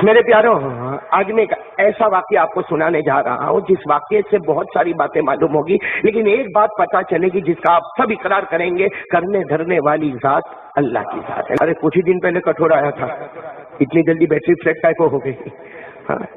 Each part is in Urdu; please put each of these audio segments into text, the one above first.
میرے پیاروں، آج میں ایک ایسا واقعہ آپ کو سنانے جا رہا ہوں جس واقعے سے بہت ساری باتیں معلوم ہوگی، لیکن ایک بات پتہ چلے گی جس کا آپ سب اقرار کریں گے، کرنے دھرنے والی ذات اللہ کی ذات ہے۔ ارے کچھ ہی دن پہلے کٹھور آیا تھا، اتنی جلدی بیٹری فلیٹ ٹائپ ہو گئی۔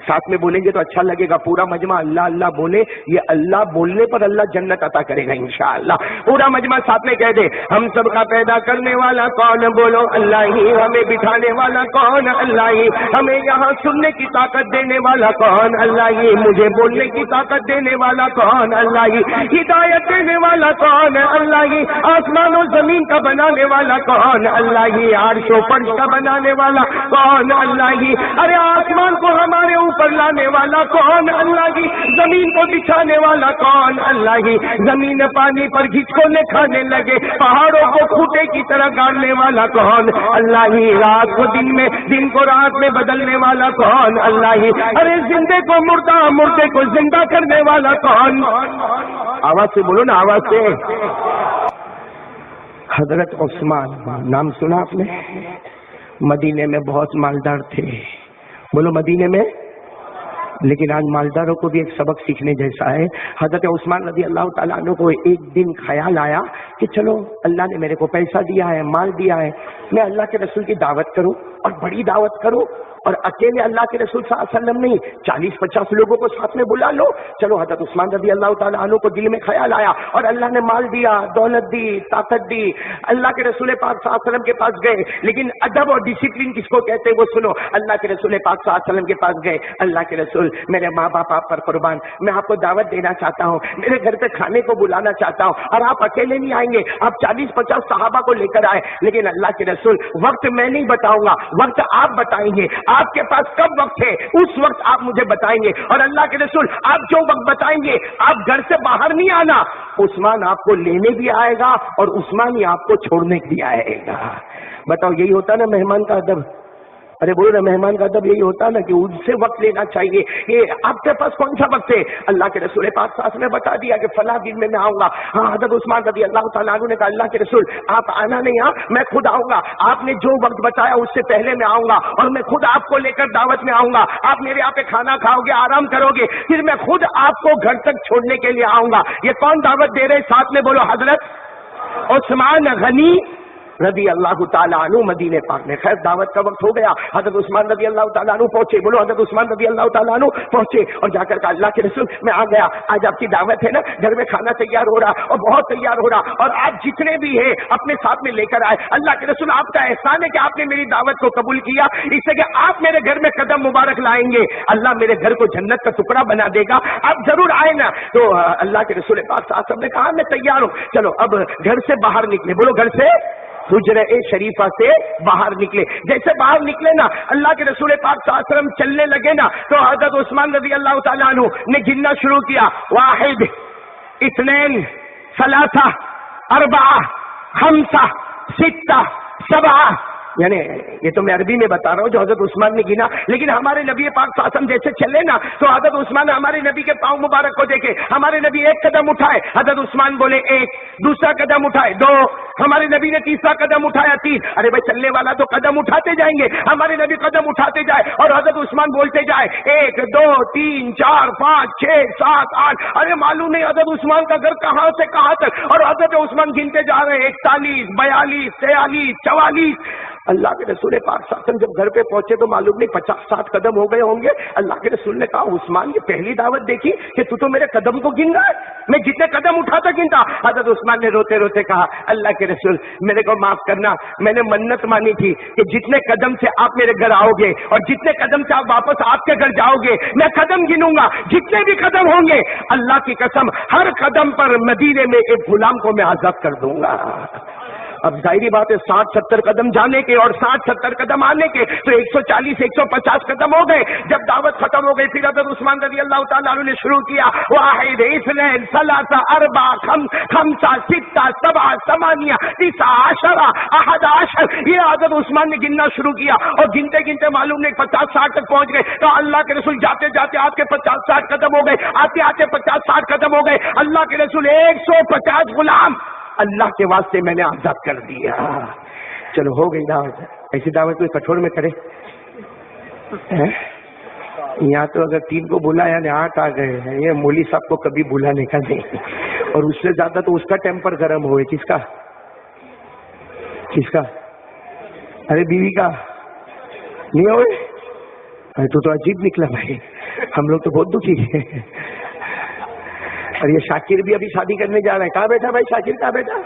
ساتھ میں بولیں گے تو اچھا لگے گا، پورا مجمع اللہ اللہ بولے، یہ اللہ بولنے پر اللہ جنت عطا کرے گا انشاءاللہ۔ پورا مجمع ساتھ میں کہہ دے، ہم سب کا پیدا کرنے والا کون؟ بولو اللہ ہی۔ ہمیں بٹھانے والا کون؟ اللہ ہی۔ ہمیں یہاں سننے کی طاقت دینے والا کون؟ اللہ ہی۔ مجھے بولنے کی طاقت دینے والا کون؟ اللہ ہی۔ ہدایت دینے والا کون؟ اللہ ہی۔ آسمان و زمین کا بنانے والا کون؟ اللہ ہی۔ عرش و فرش کا بنانے والا کون؟ اللہ ہی۔ ارے آسمان کو ہمارے اوپر لانے والا کون؟ اللہ ہی۔ زمین کو بچھانے والا کون؟ اللہ ہی۔ زمین پانی پر گھچکونے کھانے لگے، پہاڑوں کو کھوٹے کی طرح گاڑنے والا کون؟ اللہ ہی۔ رات کو دن میں، دن کو رات میں بدلنے والا کون؟ اللہ ہی۔ ارے زندے کو مردہ، مردے کو زندہ کرنے والا کون؟ آواز سے بولو نا، آواز سے۔ حضرت عثمان، نام سنا آپ نے؟ مدینے میں بہت مالدار تھے، بولو مدینے میں۔ لیکن آج مالداروں کو بھی ایک سبق سیکھنے جیسا ہے۔ حضرت عثمان رضی اللہ تعالیٰ عنہ کو ایک دن خیال آیا کہ چلو اللہ نے میرے کو پیسہ دیا ہے، مال دیا ہے، میں اللہ کے رسول کی دعوت کروں، اور بڑی دعوت کروں، اور اکیلے اللہ کے رسول صلی اللہ علیہ وسلم نہیں، 40-50 لوگوں کو ساتھ میں بلا لو۔ چلو حضرت عثمان رضی اللہ تعالیٰ عنہ کو دل میں خیال آیا، اور اللہ نے مال دیا، دولت دی، طاقت دی، اللہ کے رسول پاک صلی اللہ علیہ وسلم کے پاس گئے۔ لیکن ادب اور ڈسپلن کس کو کہتے ہیں وہ سنو۔ اللہ کے رسول پاک صلی اللہ علیہ وسلم کے پاس گئے، اللہ کے رسول میرے ماں باپ آپ پر قربان، میں آپ کو دعوت دینا چاہتا ہوں، میرے گھر پہ کھانے کو بلانا چاہتا ہوں، اور آپ اکیلے نہیں آئیں گے، آپ 40-50 صحابہ کو لے کر آئے۔ لیکن اللہ کے رسول وقت میں نہیں بتاؤں گا، وقت آپ بتائیں گے، آپ کے پاس کب وقت ہے اس وقت آپ مجھے بتائیں گے، اور اللہ کے رسول آپ جو وقت بتائیں گے، آپ گھر سے باہر نہیں آنا، عثمان آپ کو لینے بھی آئے گا اور عثمان ہی آپ کو چھوڑنے بھی آئے گا۔ بتاؤ یہی ہوتا نا مہمان کا ادب؟ ارے بولو نا، مہمان کا ادب یہی ہوتا نا کہ ان سے وقت لینا چاہیے۔ یہ آپ کے پاس کون سا وقت ہے؟ اللہ کے رسول پاک صلی اللہ علیہ وسلم نے بتا دیا کہ فلاں دن میں آؤں گا۔ ہاں، حضرت عثمان رضی اللہ تعالیٰ عنہ نے کہا اللہ کے رسول آپ آنا نہیں، میں خود آؤں گا، آپ نے جو وقت بتایا اس سے پہلے میں آؤں گا، اور میں خود آپ کو لے کر دعوت میں آؤں گا، آپ میرے یہاں پہ کھانا کھاؤ گے، آرام کرو گے، پھر میں خود آپ کو گھر تک چھوڑنے کے لیے آؤں گا۔ یہ کون دعوت دے رہے؟ ساتھ میں بولو، حضرت عثمان غنی رضی اللہ تعالیٰ عنہ مدینے پاک میں۔ خیر دعوت کا وقت ہو گیا، حضرت عثمان رضی اللہ تعالیٰ عنہ پہنچے، بولو حضرت عثمان رضی اللہ تعالیٰ عنہ پہنچے، اور جا کر کہا اللہ کے رسول میں آ گیا، آج آپ کی دعوت ہے نا، گھر میں کھانا تیار ہو رہا، اور بہت تیار ہو رہا، اور آپ جتنے بھی ہیں اپنے ساتھ میں لے کر آئے۔ اللہ کے رسول آپ کا احسان ہے کہ آپ نے میری دعوت کو قبول کیا، اس سے کہ آپ میرے گھر میں قدم مبارک لائیں گے، اللہ میرے گھر کو جنت کا ٹکڑا بنا دے گا، آپ ضرور آئے نا۔ تو اللہ کے رسول پاک صلی اللہ علیہ وسلم نے کہا میں تیار ہوں، چلو اب گھر سے باہر نکلے، بولو گھر سے، حجرہ شریفہ سے باہر نکلے۔ جیسے باہر نکلے نا، اللہ کے رسول پاک صلی اللہ علیہ وسلم چلنے لگے نا، تو حضرت عثمان رضی اللہ تعالیٰ عنہ نے گننا شروع کیا، 1 2 3 4 5 6 7، یعنی یہ تو میں عربی میں بتا رہا ہوں جو حضرت عثمان نے گنا، لیکن ہمارے نبی پاک صلی اللہ علیہ وسلم جیسے چلے نا، تو حضرت عثمان نے ہمارے نبی کے پاؤں مبارک کو دیکھے، ہمارے نبی ایک قدم اٹھائے، حضرت عثمان بولے 1، دوسرا قدم اٹھائے 2، ہمارے نبی نے تیسرا قدم اٹھایا 3۔ ارے بھائی چلنے والا تو قدم اٹھاتے جائیں گے، ہمارے نبی قدم اٹھاتے جائے اور حضرت عثمان بولتے جائے 1 2 3 4 5 6 7 8۔ ارے معلوم نہیں حضرت عثمان کا گھر کہاں سے کہاں تک، اور حضرت عثمان گنتے جا رہے ہیں 41 42 43 44۔ اللہ کے رسول پاک صلی اللہ علیہ وسلم جب گھر پہ پہنچے تو معلوم نہیں 50-60 قدم ہو گئے ہوں گے۔ اللہ کے رسول نے کہا عثمان یہ پہلی دعوت دیکھی کہ تو میرے قدم کو گن رہا ہے، میں جتنے قدم اٹھاتا گنتا۔ حضرت عثمان نے روتے روتے کہا اللہ کے رسول میرے کو معاف کرنا، میں نے منت مانی تھی کہ جتنے قدم سے آپ میرے گھر آؤ گے اور جتنے قدم سے آپ واپس آپ کے گھر جاؤ گے میں قدم گنوں گا، جتنے بھی قدم ہوں گے اللہ کی قسم ہر قدم پر مدینے میں ایک غلام کو میں آزاد کر دوں گا۔ اب ظاہری بات ہے 60-70 قدم جانے کے اور 60-70 قدم آنے کے، تو 140-150 قدم ہو گئے۔ جب دعوت ختم ہو گئی پھر حضرت عثمان رضی اللہ تعالیٰ عنہ نے شروع کیا 1 2 3 4 5 6 7 8 9 10 11 یہ حضرت عثمان نے گننا شروع کیا، اور گنتے گنتے معلوم نہیں 50-60 تک پہنچ گئے۔ تو اللہ کے رسول جاتے جاتے آپ کے 50-60 قدم ہو گئے، آتے آتے 50-60 قدم ہو گئے۔ اللہ کے رسول 150 غلام اللہ کے واسطے میں نے آزاد کر دیا۔ چلو ہو گئی دعوت، ایسی دعوت کوئی کٹھور میں کرے؟ یہاں تو اگر 3 کو بلایا نے 8 آ گئے ہیں. یہ مولوی صاحب کو کبھی بلانے کا نہیں, اور اس سے زیادہ تو اس کا ٹیمپر گرم ہوئے. کس کا؟ کس کا؟ ارے بیوی کا نہیں ہوئے. ارے تو عجیب نکلا بھائی, ہم لوگ تو بہت دکھی ہیں. اور یہ شاکر بھی ابھی شادی کرنے جا رہا ہے. کہاں بیٹھا بھائی شاکر؟ کہاں بیٹھا؟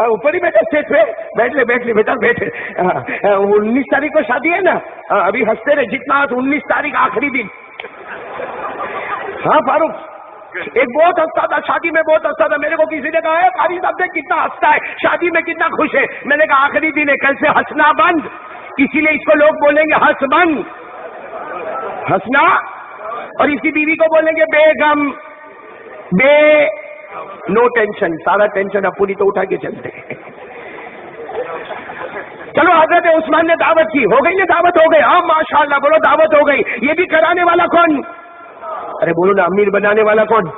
اوپر ہی بیٹھا اسٹیج پہ. بیٹھ لے بیٹا بیٹھ. 19 تاریخ کو شادی ہے نا, ابھی ہنستے رہے جتنا. 19 تاریخ آخری دن. ہاں فاروق, ایک بہت ہنستا تھا شادی میں, بہت ہنستا تھا. میرے کو کسی نے کہا ہے قاری صاحب دیکھ کتنا ہنستا ہے, شادی میں کتنا خوش ہے. میں نے کہا آخری دن ہے, کل سے ہنسنا بند. اسی لیے اس کو لوگ بولیں گے ہنس بند, ہنسنا. اور اسی بیوی کو بولیں گے بے غم, بے نو ٹینشن. سارا ٹینشن اب پوری تو اٹھا کے چلتے ہیں. چلو حضرت عثمان نے دعوت کی, ہو گئی نا دعوت؟ ہو گئی. ہاں ماشاءاللہ, بولو دعوت ہو گئی. یہ بھی کرانے والا کون؟ ارے بولو نا, امیر بنانے والا کون؟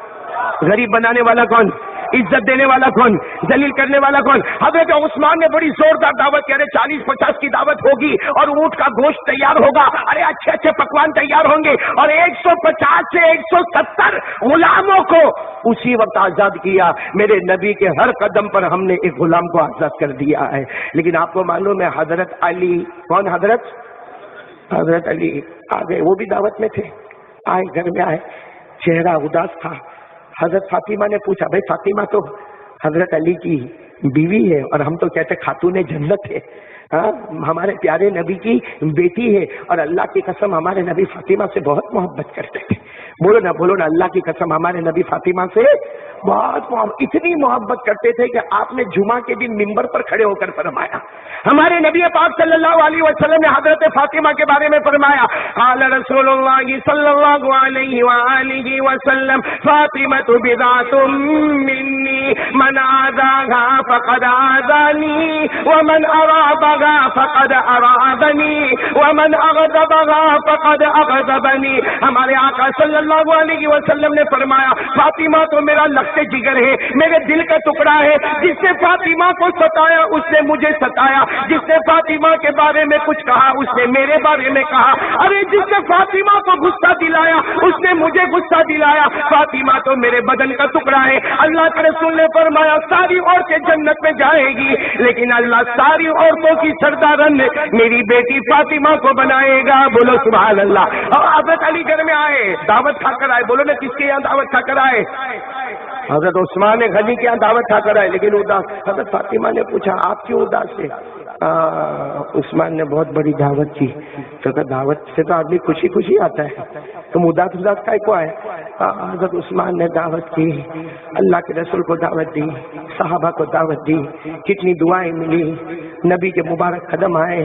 غریب بنانے والا کون؟ عزت دینے والا کون؟ ذلیل کرنے والا کون؟ حضرت عثمان نے بڑی زوردار دعوت کی. ارے 40-50 کی دعوت ہوگی, اور اونٹ کا گوشت تیار ہوگا. ارے اچھے اچھے پکوان تیار ہوں گے, اور 150 سے 170 غلاموں کو اسی وقت آزاد کیا. میرے نبی کے ہر قدم پر ہم نے ایک غلام کو آزاد کر دیا ہے. لیکن آپ کو معلوم ہے حضرت علی, کون حضرت علی آ گئے. وہ بھی دعوت میں تھے. آئے, گھر میں آئے, چہرہ اداس تھا. حضرت فاطمہ نے پوچھا, بھائی فاطمہ تو حضرت علی کی بیوی ہے, اور ہم تو کہتے خاتون جنت ہے. ہاں, ہمارے پیارے نبی کی بیٹی ہے, اور اللہ کی قسم ہمارے نبی فاطمہ سے بہت محبت کرتے تھے. بولو نا اللہ کی قسم ہمارے نبی فاطمہ سے بہت اتنی محبت کرتے تھے کہ آپ نے جمعہ کے دن منبر پر کھڑے ہو کر فرمایا, ہمارے نبی پاک صلی اللہ علیہ وسلم نے حضرت فاطمہ کے بارے میں فرمایا, قال رسول اللہ صلی اللہ علیہ وآلہ وسلم فاطمۃ بضاعۃ منی من آذاها فقد آذانی ومن ارابها فقد ارابنی ومن اغضبها فقد اغضبنی. ہمارے آقا صلی اللہ علیہ وسلم نے فرمایا, فاطمہ تو میرا لخت جگر ہے, میرے دل کا ٹکڑا ہے. جس نے فاطمہ کو ستایا اس نے مجھے ستایا, جس نے فاطمہ کے بارے میں کچھ کہا اس نے میرے بارے میں کہا. ارے جس نے فاطمہ کو غصہ دلایا اس نے مجھے غصہ دلایا. فاطمہ تو میرے بدن کا ٹکڑا ہے. اللہ کے رسول نے فرمایا ساری عورتیں جنت میں جائے گی, لیکن اللہ ساری عورتوں کی سردارن میری بیٹی فاطمہ کو بنائے گا. بولو سبحان اللہ. اور حضرت علی گھر میں آئے, دعوت کھا کر آئے. بولو نا کس کے یہاں دعوت کھا کر آئے؟ حضرت عثمان غنی کے یہاں دعوت کھا کر آئے, لیکن اداس. حضرت فاطمہ نے پوچھا آپ کیوں اداس ہے؟ عثمان نے بہت بڑی دعوت کی. تو دعوت سے تو آدمی خوشی خوشی آتا ہے, تم اداس کا کو آئے؟ حضرت عثمان نے دعوت کی, اللہ کے رسول کو دعوت دی, صحابہ کو دعوت دی, کتنی دعائیں ملی, نبی کے مبارک قدم آئے,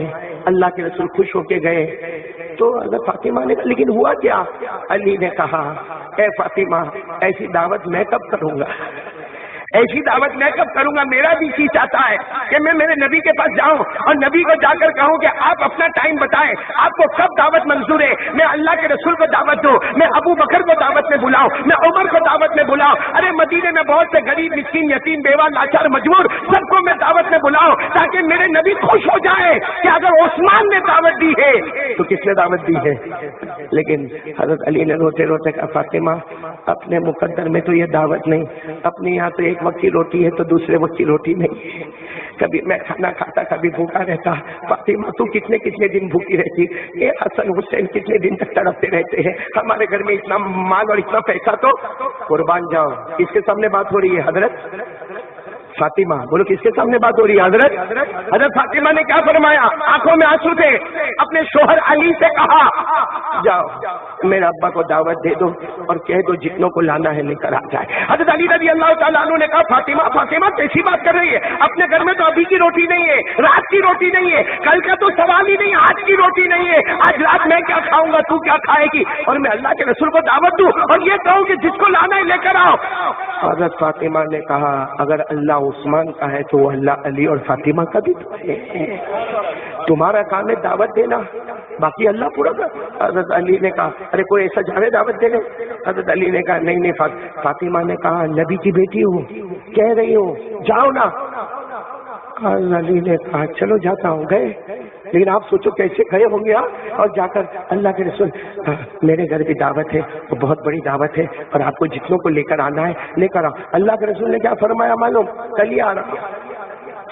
اللہ کے رسول خوش ہو کے گئے. تو حضرت فاطمہ نے کہا لیکن ہوا کیا؟ علی نے کہا, اے فاطمہ ایسی دعوت میں کب کروں گا, ایسی دعوت میں کب کروں گا؟ میرا بھی جی چاہتا ہے کہ میں میرے نبی کے پاس جاؤں اور نبی کو جا کر کہوں کہ آپ اپنا ٹائم بتائیں, آپ کو کب دعوت منظور ہے. میں اللہ کے رسول کو دعوت دوں, میں ابو بکر کو دعوت میں بلاؤں, میں عمر کو دعوت میں بلاؤں. ارے مدینے میں بہت سے غریب مسکین یتیم بیوہ لاچار مجبور سب کو میں دعوت میں بلاؤں, تاکہ میرے نبی خوش ہو جائے کہ اگر عثمان نے دعوت دی ہے تو کس نے دعوت دی ہے. لیکن حضرت علی نے روتے روتے کہا فاطمہ اپنے مقدر میں تو یہ دعوت نہیں, اپنے یہاں تو ایک وقت کی روٹی ہے تو دوسرے وقت کی روٹی نہیں. کبھی میں کھانا کھاتا کبھی بھوکا رہتا. فاطمہ تو کتنے کتنے دن بھوکی رہتی, یہ حسن حسین کتنے دن تک تڑپتے رہتے ہیں. ہمارے گھر میں اتنا مال اور اتنا پیسہ تو قربان جاؤ. اس کے سامنے بات ہو رہی ہے حضرت فاطمہ. بولو کس کے سامنے بات ہو رہی ہے؟ حضرت فاطمہ نے کیا فرمایا؟ آنکھوں میں آنسو تھے. اپنے شوہر علی سے کہا جاؤ میرے ابا کو دعوت دے دو اور کہہ دو جتنوں کو لانا ہے لے کر آ جائے. حضرت علی رضی اللہ تعالیٰ عنہ نے کہا فاطمہ کیسی بات کر رہی ہے؟ اپنے گھر میں تو ابھی کی روٹی نہیں ہے, رات کی روٹی نہیں ہے, کل کا تو سوال ہی نہیں, آج کی روٹی نہیں ہے. آج رات میں کیا کھاؤں گا, تو کیا کھائے گی؟ اور میں اللہ کے رسول کو دعوت دوں اور یہ کہوں کہ جس کو لانا ہے لے کر آؤ. حضرت فاطمہ نے کہا اگر اللہ عثمان کا ہے تو وہ اللہ علی اور فاطمہ کا بھی تو ہے. تمہارا کام ہے دعوت دینا, باقی اللہ پورا کر. حضرت علی نے کہا ارے کوئی ایسا جانے دعوت دینے. حضرت علی نے کہا نہیں. فاطمہ نے کہا نبی کی بیٹی ہوں, کہہ رہی ہوں جاؤ نا. حضرت علی نے کہا چلو جاتا ہوں. گئے لیکن آپ سوچو کیسے گئے ہوں گے اور جا کر اللہ کے رسول میرے گھر کی دعوت ہے، وہ بہت بڑی دعوت ہے اور آپ کو جتنوں کو لے کر آنا ہے لے کر آؤ. اللہ کے رسول نے کیا فرمایا معلوم؟ کل ہی آ رہا ہوں،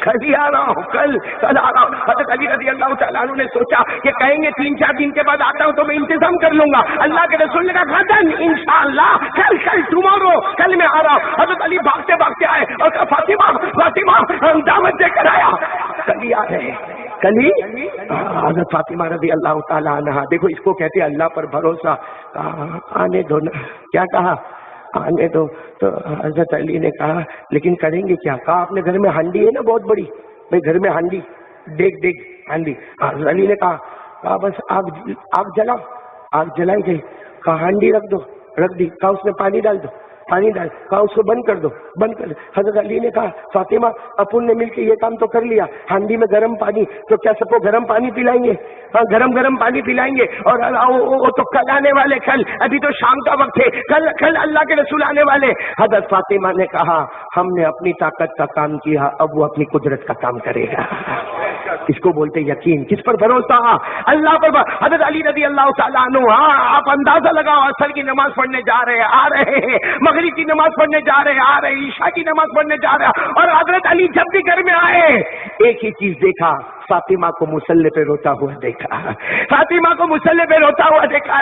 کل ہی آ رہا ہوں، کل آ رہا ہوں. حضرت علی رضی اللہ تعالیٰ عنہ نے سوچا کہ کہیں گے 3-4 دن کے بعد آتا ہوں تو میں انتظام کر لوں گا. اللہ کے رسول نے کہا غدن انشاءاللہ، کل ٹمارو، کل میں آ رہا ہوں. حضرت علی بھاگتے بھاگتے آئے اور کہا فاطمہ دعوت دے کر آیا، کل ہی آ رہے ہیں، کل ہی. حضرت فاطمہ رضی اللہ تعالیٰ عنہ، دیکھو اس کو کہتے اللہ پر بھروسہ. آنے دو نا، کیا کہا؟ آنے دو. تو حضرت علی نے کہا لیکن کریں گے کیا؟ کہا اپنے گھر میں ہانڈی ہے نا بہت بڑی، بھائی گھر میں ہانڈی، دیکھ ہانڈی. حضرت علی نے کہا بس آگ جلاؤ. آگ جلائی گئی. کہا ہانڈی رکھ دی. کہا اس میں پانی ڈال. کہا اس کو بند کر دو. حضرت علی نے کہا فاطمہ اپن نے مل کے یہ کام تو کر لیا، ہانڈی میں گرم پانی، تو کیا سب کو گرم پانی پلائیں گے؟ ہاں گرم پانی پلائیں گے. اور وہ تو کل آنے والے، کل، ابھی تو شام کا وقت ہے، کل اللہ کے رسول آنے والے. حضرت فاطمہ نے کہا ہم نے اپنی طاقت کا کام کیا، اب وہ اپنی قدرت کا کام کرے گا. اس کو بولتے یقین. کس پر بھروسہ؟ اللہ پر. حضرت علی رضی اللہ تعالیٰ عنہ، آپ اندازہ لگاؤ، عصر کی نماز پڑھنے جا رہے ہیں، آ رہے ہیں، مغرب کی نماز پڑھنے جا رہے ہیں، آ رہے ہیں، عشاء کی نماز پڑھنے جا رہے ہیں. اور حضرت علی جب بھی گھر میں آئے ایک ہی چیز دیکھا، فاطمہ کو مصلی پہ روتا ہوا دیکھا. فاطمہ کو مصلی پہ روتا ہوا دیکھا.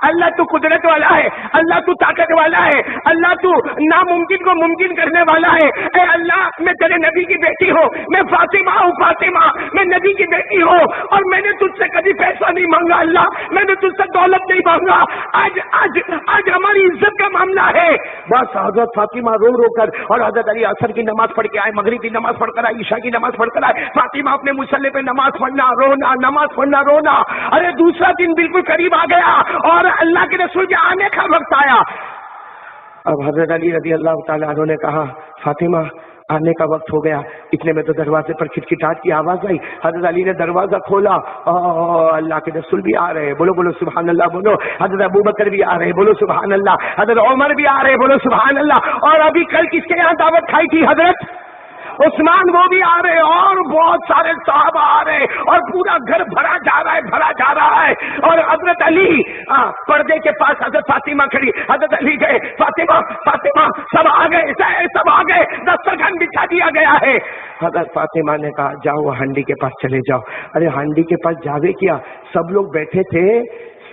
اللہ تو قدرت والا ہے، اللہ تو طاقت والا ہے، اللہ تو ناممکن کو ممکن کرنے والا ہے. اے اللہ میں تیرے نبی کی بیٹی ہوں، میں فاطمہ ہوں، فاطمہ میں نبی کی بیٹی ہوں، اور میں نے تجھ سے کبھی پیسہ نہیں مانگا، اللہ میں نے تجھ سے دولت نہیں مانگا، آج ہماری عزت کا معاملہ ہے. بس حضرت فاطمہ رو کر، اور حضرت علی عصر کی نماز پڑھ کے آئے، مغرب کی نماز پڑھ کر آئے، عشاء کی نماز پڑھ کر آئے. فاطمہ اپنے مصلی پہ نماز پڑھنا رونا، نماز پڑھنا رونا. ارے دوسرا دن بالکل قریب آ گیا اور اللہ کے رسول کے آنے کا وقت آیا. اب حضرت علی رضی اللہ تعالیٰ عنہ نے کہا فاطمہ آنے کا وقت ہو گیا. اتنے میں تو دروازے پر کھٹکھٹاہٹ کی آواز آئی. حضرت علی نے دروازہ کھولا، اللہ کے رسول بھی آ رہے، بولو سبحان اللہ بولو. حضرت ابو بکر بھی آ رہے، بولو سبحان اللہ. حضرت عمر بھی آ رہے، بولو سبحان اللہ. اور ابھی کل کس کے یہاں دعوت کھائی تھی؟ حضرت عثمان، وہ بھی آ رہے، اور بہت سارے صحابہ آ رہے، اور پورا گھر بھرا جا رہا ہے. اور حضرت علی پردے کے پاس حضرت فاطمہ کھڑی. حضرت علی گئے، فاطمہ سب آ گئے، دسترخوان بچھا دیا گیا ہے. حضرت فاطمہ نے کہا جاؤ ہانڈی کے پاس چلے جاؤ. ارے ہانڈی کے پاس جاوے کیا؟ سب لوگ بیٹھے تھے،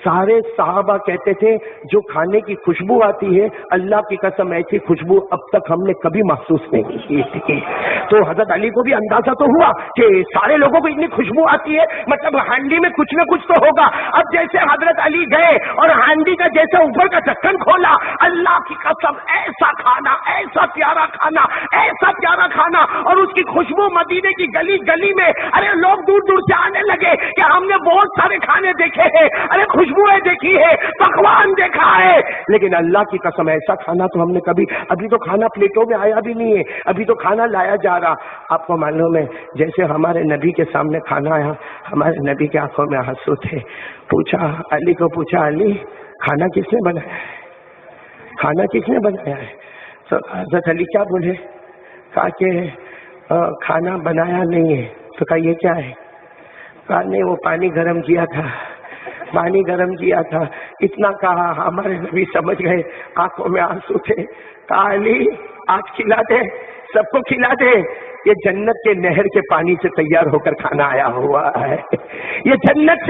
سارے صحابہ کہتے تھے جو کھانے کی خوشبو آتی ہے، اللہ کی قسم ایسی خوشبو اب تک ہم نے کبھی محسوس نہیں کی تھی. تو حضرت علی کو بھی اندازہ تو ہوا کہ سارے لوگوں کو اتنی خوشبو آتی ہے، مطلب ہانڈی میں کچھ نہ کچھ تو ہوگا. اب جیسے حضرت علی گئے اور ہانڈی کا جیسے اوپر کا ڈھکن کھولا، اللہ کی قسم ایسا کھانا، ایسا پیارا کھانا، اور اس کی خوشبو مدینے کی گلی گلی میں. ارے لوگ دور دور سے آنے لگے کہ ہم نے بہت سارے کھانے دیکھے ہیں، ارے خوشبوئیں دیکھی ہے، پکوان دیکھا ہے، لیکن اللہ کی قسم ایسا کھانا تو ہم نے کبھی، ابھی تو کھانا پلیٹوں میں آیا بھی نہیں ہے، ابھی تو کھانا لایا جا رہا. آپ کو معلوم ہے جیسے ہمارے نبی کے سامنے کھانا آیا، ہمارے نبی کے آنکھوں میں آنسو تھے. علی کو پوچھا علی کھانا کس نے بنایا ہے؟ تو حضرت علی کیا بولے؟ کہا کہ کھانا بنایا نہیں ہے. تو کہا یہ کیا ہے؟ کہا نہیں وہ پانی گرم کیا تھا. اتنا کہا ہمارے نبی سمجھ گئے، آنکھوں میں آنسو تھے. کہا علی آج کھلا دے، سب کو کھلا دے. یہ جنت کے نہر کے پانی سے تیار ہو کر کھانا آیا ہوا ہے. یہ جنت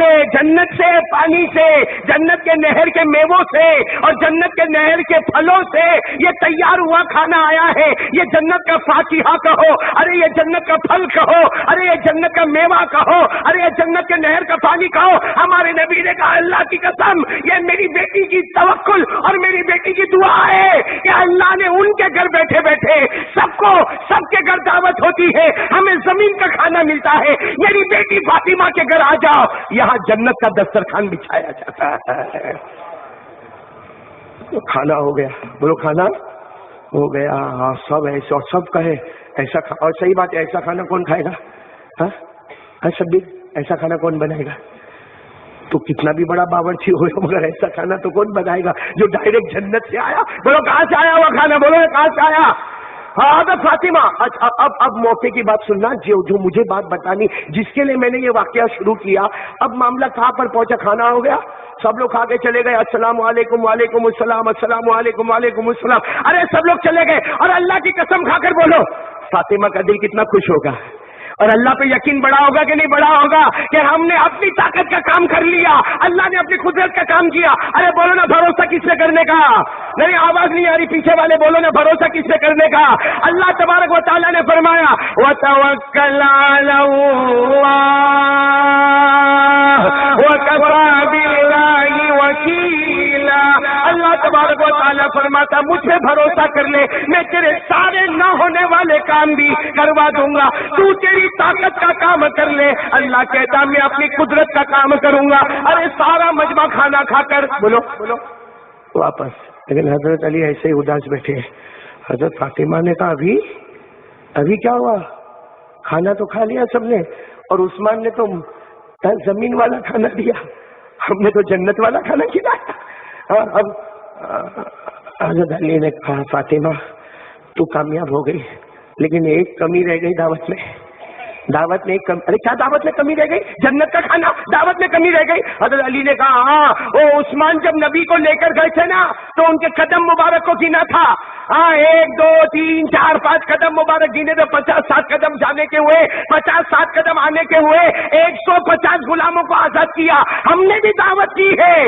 سے پانی سے، جنت کے نہر کے میووں سے اور جنت کے نہر کے پھلوں سے یہ تیار ہوا کھانا آیا ہے. یہ جنت کا فاکہہ کہو، ارے یہ جنت کا پھل کہو، ارے یہ جنت کا میوہ کہو، ارے یہ جنت کے نہر کا پانی کہو. ہمارے نبی نے کہا اللہ کی قسم یہ میری بیٹی کی توکل اور میری بیٹی کی دعا ہے کہ اللہ نے ان کے گھر بیٹھے بیٹھے سب کے گھر دعوت ہوتی ہے، ہمیں زمین کا کھانا ملتا ہے. میری بیٹی فاطمہ کے گھر آ جاؤ، یہاں جنت کا دسترخوان بچھایا جاتا ہے. کھانا ہو گیا، بولو کھانا ہو گیا. سب ایسے، اور سب کہے ایسا، اور صحیح بات ہے، ایسا کھانا کون کھائے گا؟ سب ایسا کھانا کون بنائے گا؟ تو کتنا بھی بڑا باورچی ہو مگر ایسا کھانا تو کون بنائے گا جو ڈائریکٹ جنت سے آیا. بولو کہاں سے آیا ہوا کھانا، بولو کہاں سے آیا. حضرت فاطمہ اب موقع کی بات سننا، جو مجھے بات بتانی جس کے لیے میں نے یہ واقعہ شروع کیا، اب معاملہ کہاں پر پہنچا؟ کھانا ہو گیا، سب لوگ کھا کے چلے گئے، السلام علیکم وعلیکم السلام، السلام علیکم وعلیکم السلام، ارے سب لوگ چلے گئے، اور اللہ کی قسم کھا کر بولو فاطمہ کا دل کتنا خوش ہوگا، اور اللہ پہ یقین بڑا ہوگا کہ نہیں بڑا ہوگا کہ ہم نے اپنی طاقت کا کام کر لیا، اللہ نے اپنی قدرت کا کام کیا۔ ارے بولو نا بھروسہ کس سے کرنے کا؟ نہیں آواز نہیں آ رہی پیچھے والے، بولو نا بھروسہ کس سے کرنے کا؟ اللہ تبارک و تعالیٰ نے فرمایا وَتَوَكَّلْ عَلَى اللَّهِ وَكَفَى بِاللَّهِ وَكِيلًا۔ اللہ تبارک و تعالیٰ فرماتا مجھ پہ بھروسہ کر لے، میں تیرے سارے نہ ہونے والے کام بھی کروا دوں گا، تو تیری طاقت کا کام کر لے، اللہ کہتا میں اپنی قدرت کا کام کروں گا۔ ارے سارا مجمع کھانا کھا کر بولو واپس، لیکن حضرت علی ایسے ہی اداس بیٹھے۔ حضرت فاطمہ نے کہا ابھی کیا ہوا؟ کھانا تو کھا لیا سب نے، اور عثمان نے تو زمین والا کھانا دیا، ہم نے تو جنت والا کھانا کھلایا۔ اب حضرت علی نے کہا فاطمہ تو کامیاب ہو گئی، لیکن ایک کمی رہ گئی دعوت میں ایک کمی۔ ارے کیا دعوت میں کمی رہ گئی؟ جنت کا کھانا دعوت میں کمی رہ گئی۔ حضرت علی نے کہا ہاں وہ عثمان جب نبی کو لے کر گئے تھے نا تو ان کے قدم مبارک کو گنا تھا، ہاں 1 2 3 4 5 قدم مبارک گنے تھے، 50 60 قدم جانے کے ہوئے، 50 60 قدم آنے کے ہوئے، 150 غلاموں کو آزاد کیا۔ ہم نے بھی دعوت کی ہے،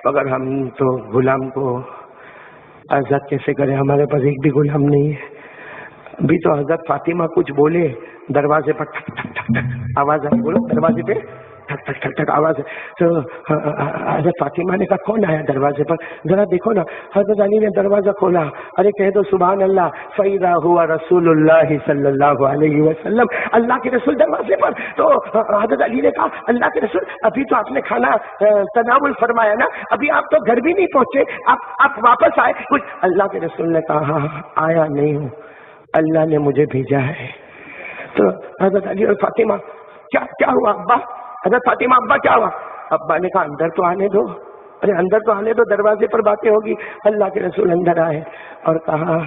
مگر ہم تو غلام کو آزاد کیسے کریں؟ ہمارے پاس ایک بھی غلام نہیں ہے۔ ابھی تو حضرت فاطمہ کچھ بولے، دروازے پر ٹھک ٹھک ٹھک ٹھک آواز آئی، بولو دروازے پہ ٹھک ٹھک ٹھک ٹھک آواز ہے۔ تو حضرت فاطمہ نے کہا کون آیا دروازے پر؟ ذرا دیکھو نا۔ حضرت علی نے دروازہ کھولا، ارے کہہ دو سبحان اللہ، فَإِذَا هُوَ رسول اللہ صلی اللہ علیہ وسلم، اللہ کے رسول دروازے پر۔ تو حضرت علی نے کہا اللہ کے رسول ابھی تو آپ نے کھانا تناول فرمایا نا، ابھی آپ تو گھر بھی نہیں پہنچے، آپ واپس آئے کچھ؟ اللہ کے رسول نے کہا ہاں آیا نہیں ہوں، اللہ نے مجھے بھیجا ہے۔ تو حضرت علی اور فاطمہ کیا ہوا ابا؟ حضرت فاطمہ ابا کیا ہوا؟ ابا نے کہا اندر تو آنے دو، ارے اندر تو آنے دو، دروازے پر باتیں ہوگی۔ اللہ کے رسول اندر آئے اور کہا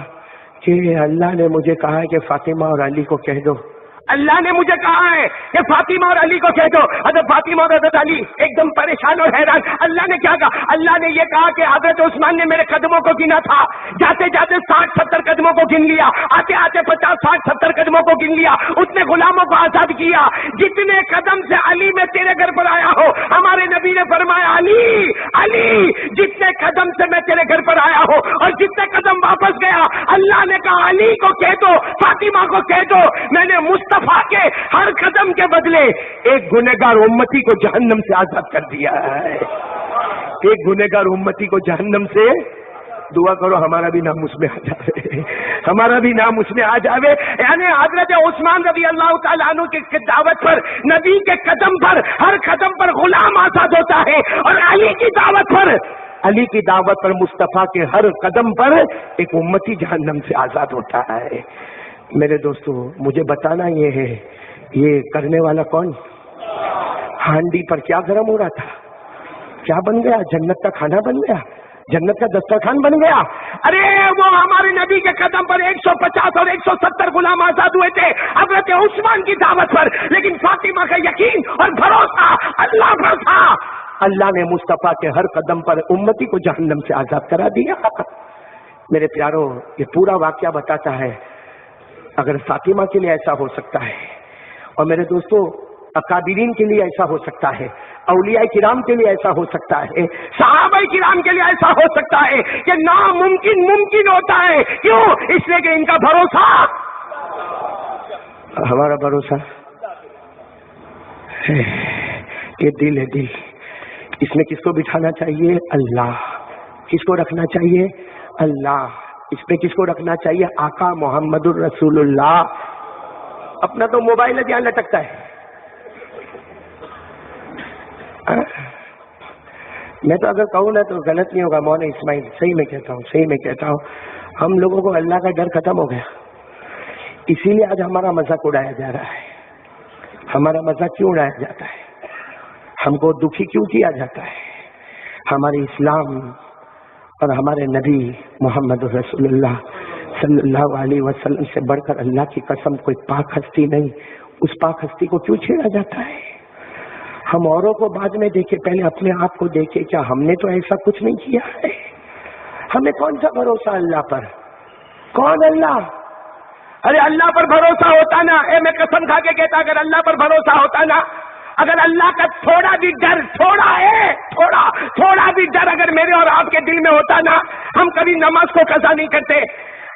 کہ اللہ نے مجھے کہا ہے کہ فاطمہ اور علی کو کہہ دو، اللہ نے مجھے کہا ہے کہ فاطمہ اور علی کو کہہ دو۔ حضرت فاطمہ اور حضرت علی ایک دم پریشان اور حیران۔ اللہ نے کیا کہا؟ اللہ نے یہ کہا کہ حضرت عثمان نے میرے قدموں کو گنا تھا، جاتے جاتے 60 70 قدموں کو گن لیا، آتے آتے 50 60 70 قدموں کو گن لیا، اس نے غلاموں کو آزاد کیا۔ جتنے قدم سے علی میں تیرے گھر پر آیا ہو، ہمارے نبی نے فرمایا علی جتنے قدم سے میں تیرے گھر پر آیا ہو اور جتنے قدم واپس گیا، اللہ نے کہا علی کو کہہ دو، فاطمہ کو کہہ دو، میں نے مصطفیٰ کے ہر قدم کے بدلے ایک گنہگار امتی کو جہنم سے آزاد کر دیا ہے، ایک گنہگار امتی کو جہنم سے۔ دعا کرو ہمارا بھی نام اس میں آ جائے، ہمارا بھی نام اس میں آ جائے۔ یعنی حضرت عثمان رضی اللہ تعالیٰ عنہ کی دعوت پر، نبی کے قدم پر، ہر قدم پر غلام آزاد ہوتا ہے، اور علی کی دعوت پر مصطفیٰ کے ہر قدم پر ایک امتی جہنم سے آزاد ہوتا ہے۔ میرے دوستو مجھے بتانا یہ ہے، یہ کرنے والا کون؟ ہانڈی پر کیا گرم ہو رہا تھا؟ کیا بن گیا؟ جنت کا کھانا بن گیا، جنت کا دسترخوان بن گیا۔ ارے وہ ہمارے نبی کے قدم پر 150 اور 170 غلام آزاد ہوئے تھے حضرت عثمان کی دعوت پر، لیکن فاطمہ کا یقین اور بھروسہ اللہ پر تھا۔ اللہ نے مصطفیٰ کے ہر قدم پر امتی کو جہنم سے آزاد کرا دیا۔ میرے پیارو یہ پورا واقعہ بتاتا ہے اگر فاطمہ کے لیے ایسا ہو سکتا ہے، اور میرے دوستو اکابرین کے لیے ایسا ہو سکتا ہے، اولیاء کرام کے لیے ایسا ہو سکتا ہے، صحابہ کرام کے لیے ایسا ہو سکتا ہے کہ ناممکن ممکن ہوتا ہے۔ کیوں؟ اس لیے کہ ان کا بھروسہ، ہمارا بھروسہ یہ دل ہے، دل، اس میں کس کو بٹھانا چاہیے؟ اللہ۔ کس کو رکھنا چاہیے؟ اللہ۔ اس پہ کس کو رکھنا چاہیے؟ آقا محمد الرسول اللہ۔ اپنا تو موبائل دھیان لٹکتا ہے۔ میں تو اگر کہوں نا تو غلط نہیں ہوگا مولانا اسماعیل، صحیح میں کہتا ہوں، ہم لوگوں کو اللہ کا ڈر ختم ہو گیا، اسی لیے آج ہمارا مذاق اڑایا جا رہا ہے۔ ہمارا مذاق کیوں اڑایا جاتا ہے؟ ہم کو دکھی کیوں کیا جاتا ہے؟ ہمارے اسلام اور ہمارے نبی محمد رسول اللہ صلی اللہ علیہ وسلم سے بڑھ کر اللہ کی قسم کوئی پاک ہستی نہیں. اس پاک ہستی کو کیوں چھیڑا جاتا ہے؟ ہم اوروں کو بعد میں دیکھے، پہلے اپنے آپ کو دیکھے. کیا ہم نے تو ایسا کچھ نہیں کیا ہے؟ ہمیں کون سا بھروسہ اللہ پر؟ کون اللہ؟ ارے اللہ پر بھروسہ ہوتا نا، میں قسم کھا کے کہتا، اگر اللہ پر بھروسہ ہوتا نا، اگر اللہ کا تھوڑا بھی ڈر، تھوڑا بھی ڈر اگر میرے اور آپ کے دل میں ہوتا نا، ہم کبھی نماز کو قضا نہیں کرتے،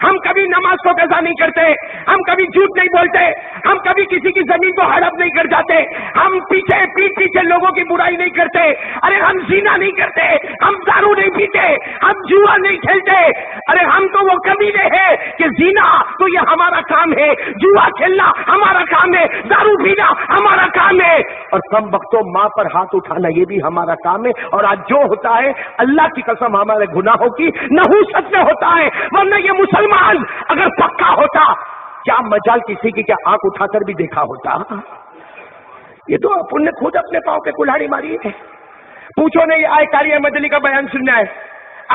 ہم کبھی نماز کو قضا نہیں کرتے، ہم کبھی جھوٹ نہیں بولتے، ہم کبھی کسی کی زمین کو ہڑپ نہیں کر جاتے، ہم پیٹ پیچھے لوگوں کی برائی نہیں کرتے، ارے ہم زنا نہیں کرتے، ہم دارو نہیں پیتے، ہم جوا نہیں کھیلتے. ارے ہم تو وہ کمینے ہیں کہ زنا تو یہ ہمارا کام ہے، جوا کھیلنا ہمارا کام ہے، دارو پینا ہمارا کام ہے، اور کم وقتوں ماں پر ہاتھ اٹھانا یہ بھی ہمارا کام ہے. اور آج جو ہوتا ہے اللہ کی قسم ہمارے گناہوں کی نحوست میں ہوتا ہے. ورنہ یہ مسلمان اگر پکا ہوتا، کیا مجال کسی کی کیا آنکھ اٹھا کر بھی دیکھا ہوتا؟ یہ تو اپن نے خود اپنے پاؤں پہ کلاڑی ماری ہے. پوچھو نہیں آئے قاری احمد علی کا بیان سننا ہے،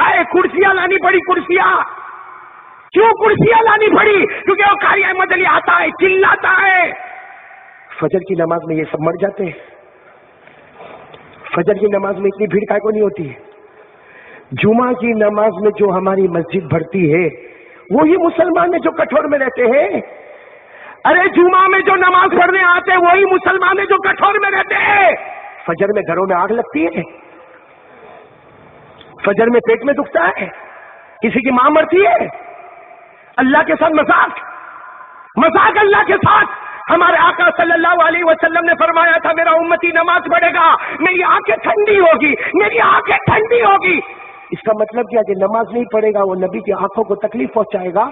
آئے کرسیاں لانی پڑی، کرسیاں. کیوں کرسیاں لانی پڑی؟ کیونکہ وہ قاری احمد علی آتا ہے، چلاتا ہے. فجر کی نماز میں یہ سب مر جاتے ہیں. فجر کی نماز میں اتنی بھیڑ کائے کو نہیں ہوتی ہے. جمعہ کی نماز میں جو ہماری مسجد بھرتی ہے وہی مسلمان ہیں جو کٹھور میں رہتے ہیں. ارے جمعہ میں جو نماز پڑھنے آتے ہیں وہی مسلمان ہیں جو کٹھور میں رہتے ہیں. فجر میں گھروں میں آگ لگتی ہے، فجر میں پیٹ میں دکھتا ہے، کسی کی ماں مرتی ہے. اللہ کے ساتھ مذاق اللہ کے ساتھ. ہمارے آقا صلی اللہ علیہ وسلم نے فرمایا تھا میرا امتی نماز پڑھے گا، میری آنکھیں ٹھنڈی ہوگی، میری آنکھیں ٹھنڈی ہوگی. اس کا مطلب کیا کہ نماز نہیں پڑھے گا وہ نبی کی آنکھوں کو تکلیف پہنچائے گا.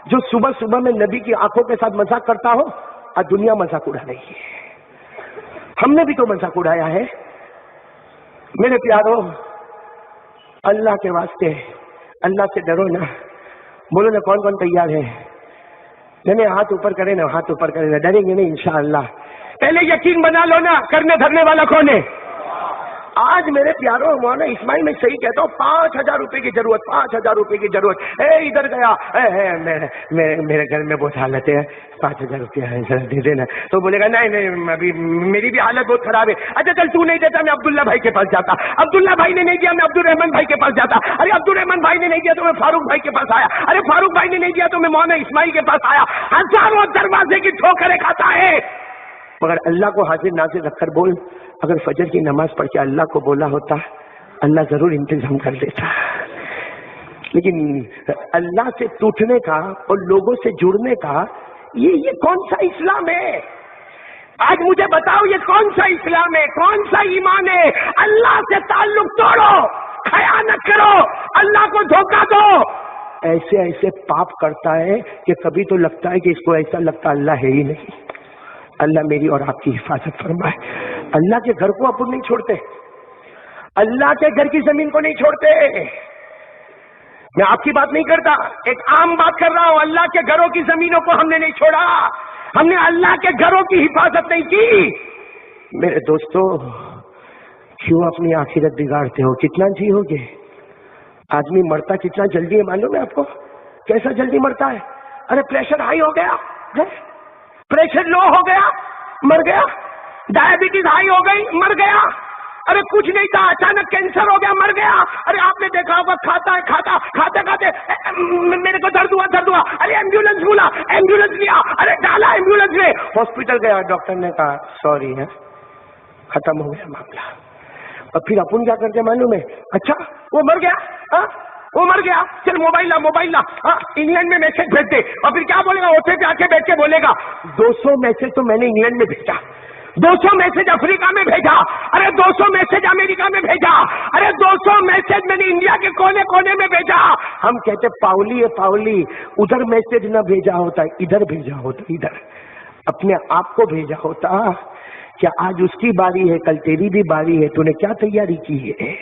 جو صبح صبح میں نبی کی آنکھوں کے ساتھ مذاق کرتا ہو، آج دنیا مذاق اڑا رہی ہے. ہم نے بھی تو مذاق اڑایا ہے. میرے پیارو، اللہ کے واسطے اللہ سے ڈرو نا. بولو نا کون کون تیار ہے؟ نہیں ہاتھ اوپر کرے نا، ہاتھ اوپر کرے نا. ڈریں گے نہیں انشاءاللہ. پہلے یقین بنا لو نا کرنے دھرنے والا کون ہے. آج میرے پیاروں مولانا اسماعیل میں صحیح کہتا ہوں، 5,000 روپے کی ضرورت، 5,000 روپے کی ضرورت. ادھر گیا میرے گھر میں بہت حالت ہے، 5,000 روپیہ دے دینا. تو بولے گا نہیں ابھی میری بھی حالت بہت خراب ہے. اچھا چل تو نہیں دیتا میں عبداللہ بھائی کے پاس جاتا. عبداللہ بھائی نے نہیں دیا میں عبد الرحمن بھائی کے پاس جاتا. ارے عبد الرحمن بھائی نے نہیں دیا تو میں فاروق بھائی کے پاس آیا. ارے فاروق بھائی نے نہیں دیا تو میں مولانا اسماعیل کے پاس آیا. ہزاروں دروازے کی ٹھوکریں کھاتا ہے، مگر اللہ کو حاضر ناظر رکھ کر بول. اگر فجر کی نماز پڑھ کے اللہ کو بولا ہوتا اللہ ضرور انتظام کر دیتا. لیکن اللہ سے ٹوٹنے کا اور لوگوں سے جڑنے کا یہ کون سا اسلام ہے؟ آج مجھے بتاؤ یہ کون سا اسلام ہے، کون سا ایمان ہے؟ اللہ سے تعلق توڑو، خیانت کرو، اللہ کو دھوکہ دو. ایسے ایسے پاپ کرتا ہے کہ کبھی تو لگتا ہے کہ اس کو ایسا لگتا اللہ ہے ہی نہیں. اللہ میری اور آپ کی حفاظت فرمائے. اللہ کے گھر کو اپن نہیں چھوڑتے، اللہ کے گھر کی زمین کو نہیں چھوڑتے. میں آپ کی بات نہیں کرتا، ایک عام بات کر رہا ہوں. اللہ کے گھروں کی زمینوں کو ہم نے نہیں چھوڑا، ہم نے اللہ کے گھروں کی حفاظت نہیں کی. میرے دوستو، کیوں اپنی آخرت بگاڑتے ہو؟ کتنا جی ہوگے؟ آدمی مرتا کتنا جلدی ہے معلوم ہے آپ کو؟ کیسا جلدی مرتا ہے؟ ارے پریشر ہائی ہو گیا، پریشر لو ہو گیا، مر گیا. ڈائبٹیز ہائی ہو گئی، مر گیا. ارے کچھ نہیں تھا اچانک کینسر ہو گیا، مر گیا. ارے آپ نے دیکھا ہوگا کھاتے میرے کو درد ہوا، ارے ایمبولینس بولا، ایمبولینس لیا، ارے ڈالا ایمبولینس میں، ہاسپٹل گیا، ڈاکٹر نے کہا سوری ہے، ختم ہو گیا معاملہ. اور پھر اپن کیا کرتے معلوم ہے؟ اچھا وہ مر گیا، وہ مر گیا، چل موبائل لا، انگلینڈ میں میسج بھیج دے. اور پھر کیا بولے گا؟ اوٹے پہ آ کے بیٹھ کے بولے گا 200 میسج تو میں نے انگلینڈ میں بھیجا، 200 میسج افریقہ میں بھیجا، ارے 200 میسج امریکہ میں بھیجا، ارے 200 میسج میں نے انڈیا کے کونے کونے میں بھیجا. ہم کہتے پاؤلی ہے پاؤلی، ادھر میسج نہ بھیجا ہوتا، ادھر بھیجا ہوتا، ادھر اپنے آپ کو بھیجا ہوتا. کیا آج اس کی باری ہے، کل تیری بھی باری ہے، تو نے کیا تیاری کی ہے؟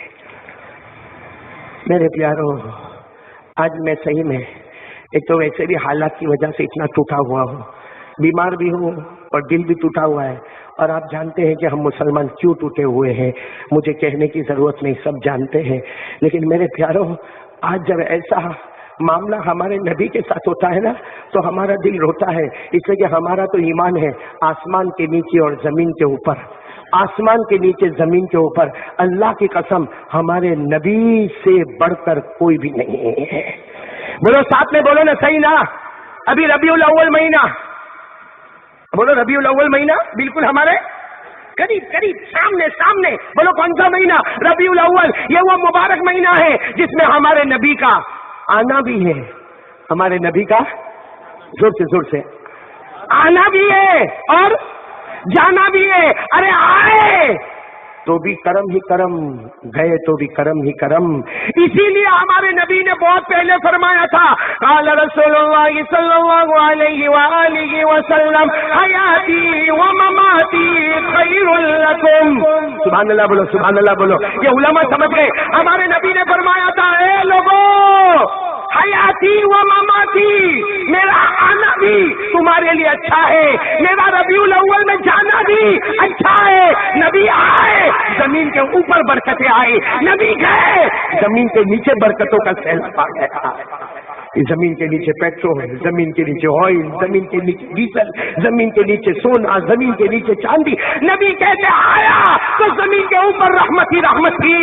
میرے پیارو، آج میں صحیح میں ایک تو ویسے بھی حالات کی وجہ سے اتنا ٹوٹا ہوا ہوں، بیمار بھی ہوں اور دل بھی ٹوٹا ہوا ہے. اور آپ جانتے ہیں کہ ہم مسلمان کیوں ٹوٹے ہوئے ہیں، مجھے کہنے کی ضرورت نہیں، سب جانتے ہیں. لیکن میرے پیارو، آج جب ایسا معاملہ ہمارے نبی کے ساتھ ہوتا ہے نا تو ہمارا دل روتا ہے، اس لیے کہ ہمارا تو ایمان ہے آسمان کے نیچے اور زمین کے اوپر، آسمان کے نیچے زمین کے اوپر، اللہ کی قسم ہمارے نبی سے بڑھ کر کوئی بھی نہیں ہے۔ بولو ساتھ میں بولو نا، صحیح نا؟ ابھی ربیع الاول مہینہ، بولو ربیع الاول مہینہ بالکل ہمارے قریب قریب سامنے، بولو کون سا مہینہ؟ ربیع الاول۔ یہ وہ مبارک مہینہ ہے جس میں ہمارے نبی کا آنا بھی ہے، ہمارے نبی کا زور سے آنا بھی ہے اور جانا بھی ہے۔ ارے آئے تو بھی کرم ہی کرم، گئے تو بھی کرم ہی کرم۔ اسی لیے ہمارے نبی نے بہت پہلے فرمایا تھا، قال رسول اللہ صلی اللہ علیہ وآلہ وسلم حیاتی و مماتی خیر لکم۔ سبحان اللہ بولو، سبحان اللہ بولو۔ یہ علماء سمجھ گئے، ہمارے نبی نے فرمایا تھا، اے لوگو حیاتی و مماتی، میرا آنا بھی تمہارے لیے اچھا ہے، میرا ربیع الاول میں جانا بھی اچھا ہے۔ نبی آئے زمین کے اوپر برکتیں آئی، نبی گئے زمین کے نیچے برکتوں کا سیلاب آ گیا۔ زمین کے نیچے پیٹرول، زمین کے نیچے آئل، زمین کے نیچے ڈیزل، زمین کے نیچے سونا، زمین کے نیچے چاندی۔ نبی کہتے آیا تو زمین کے اوپر رحمت ہی رحمت تھی،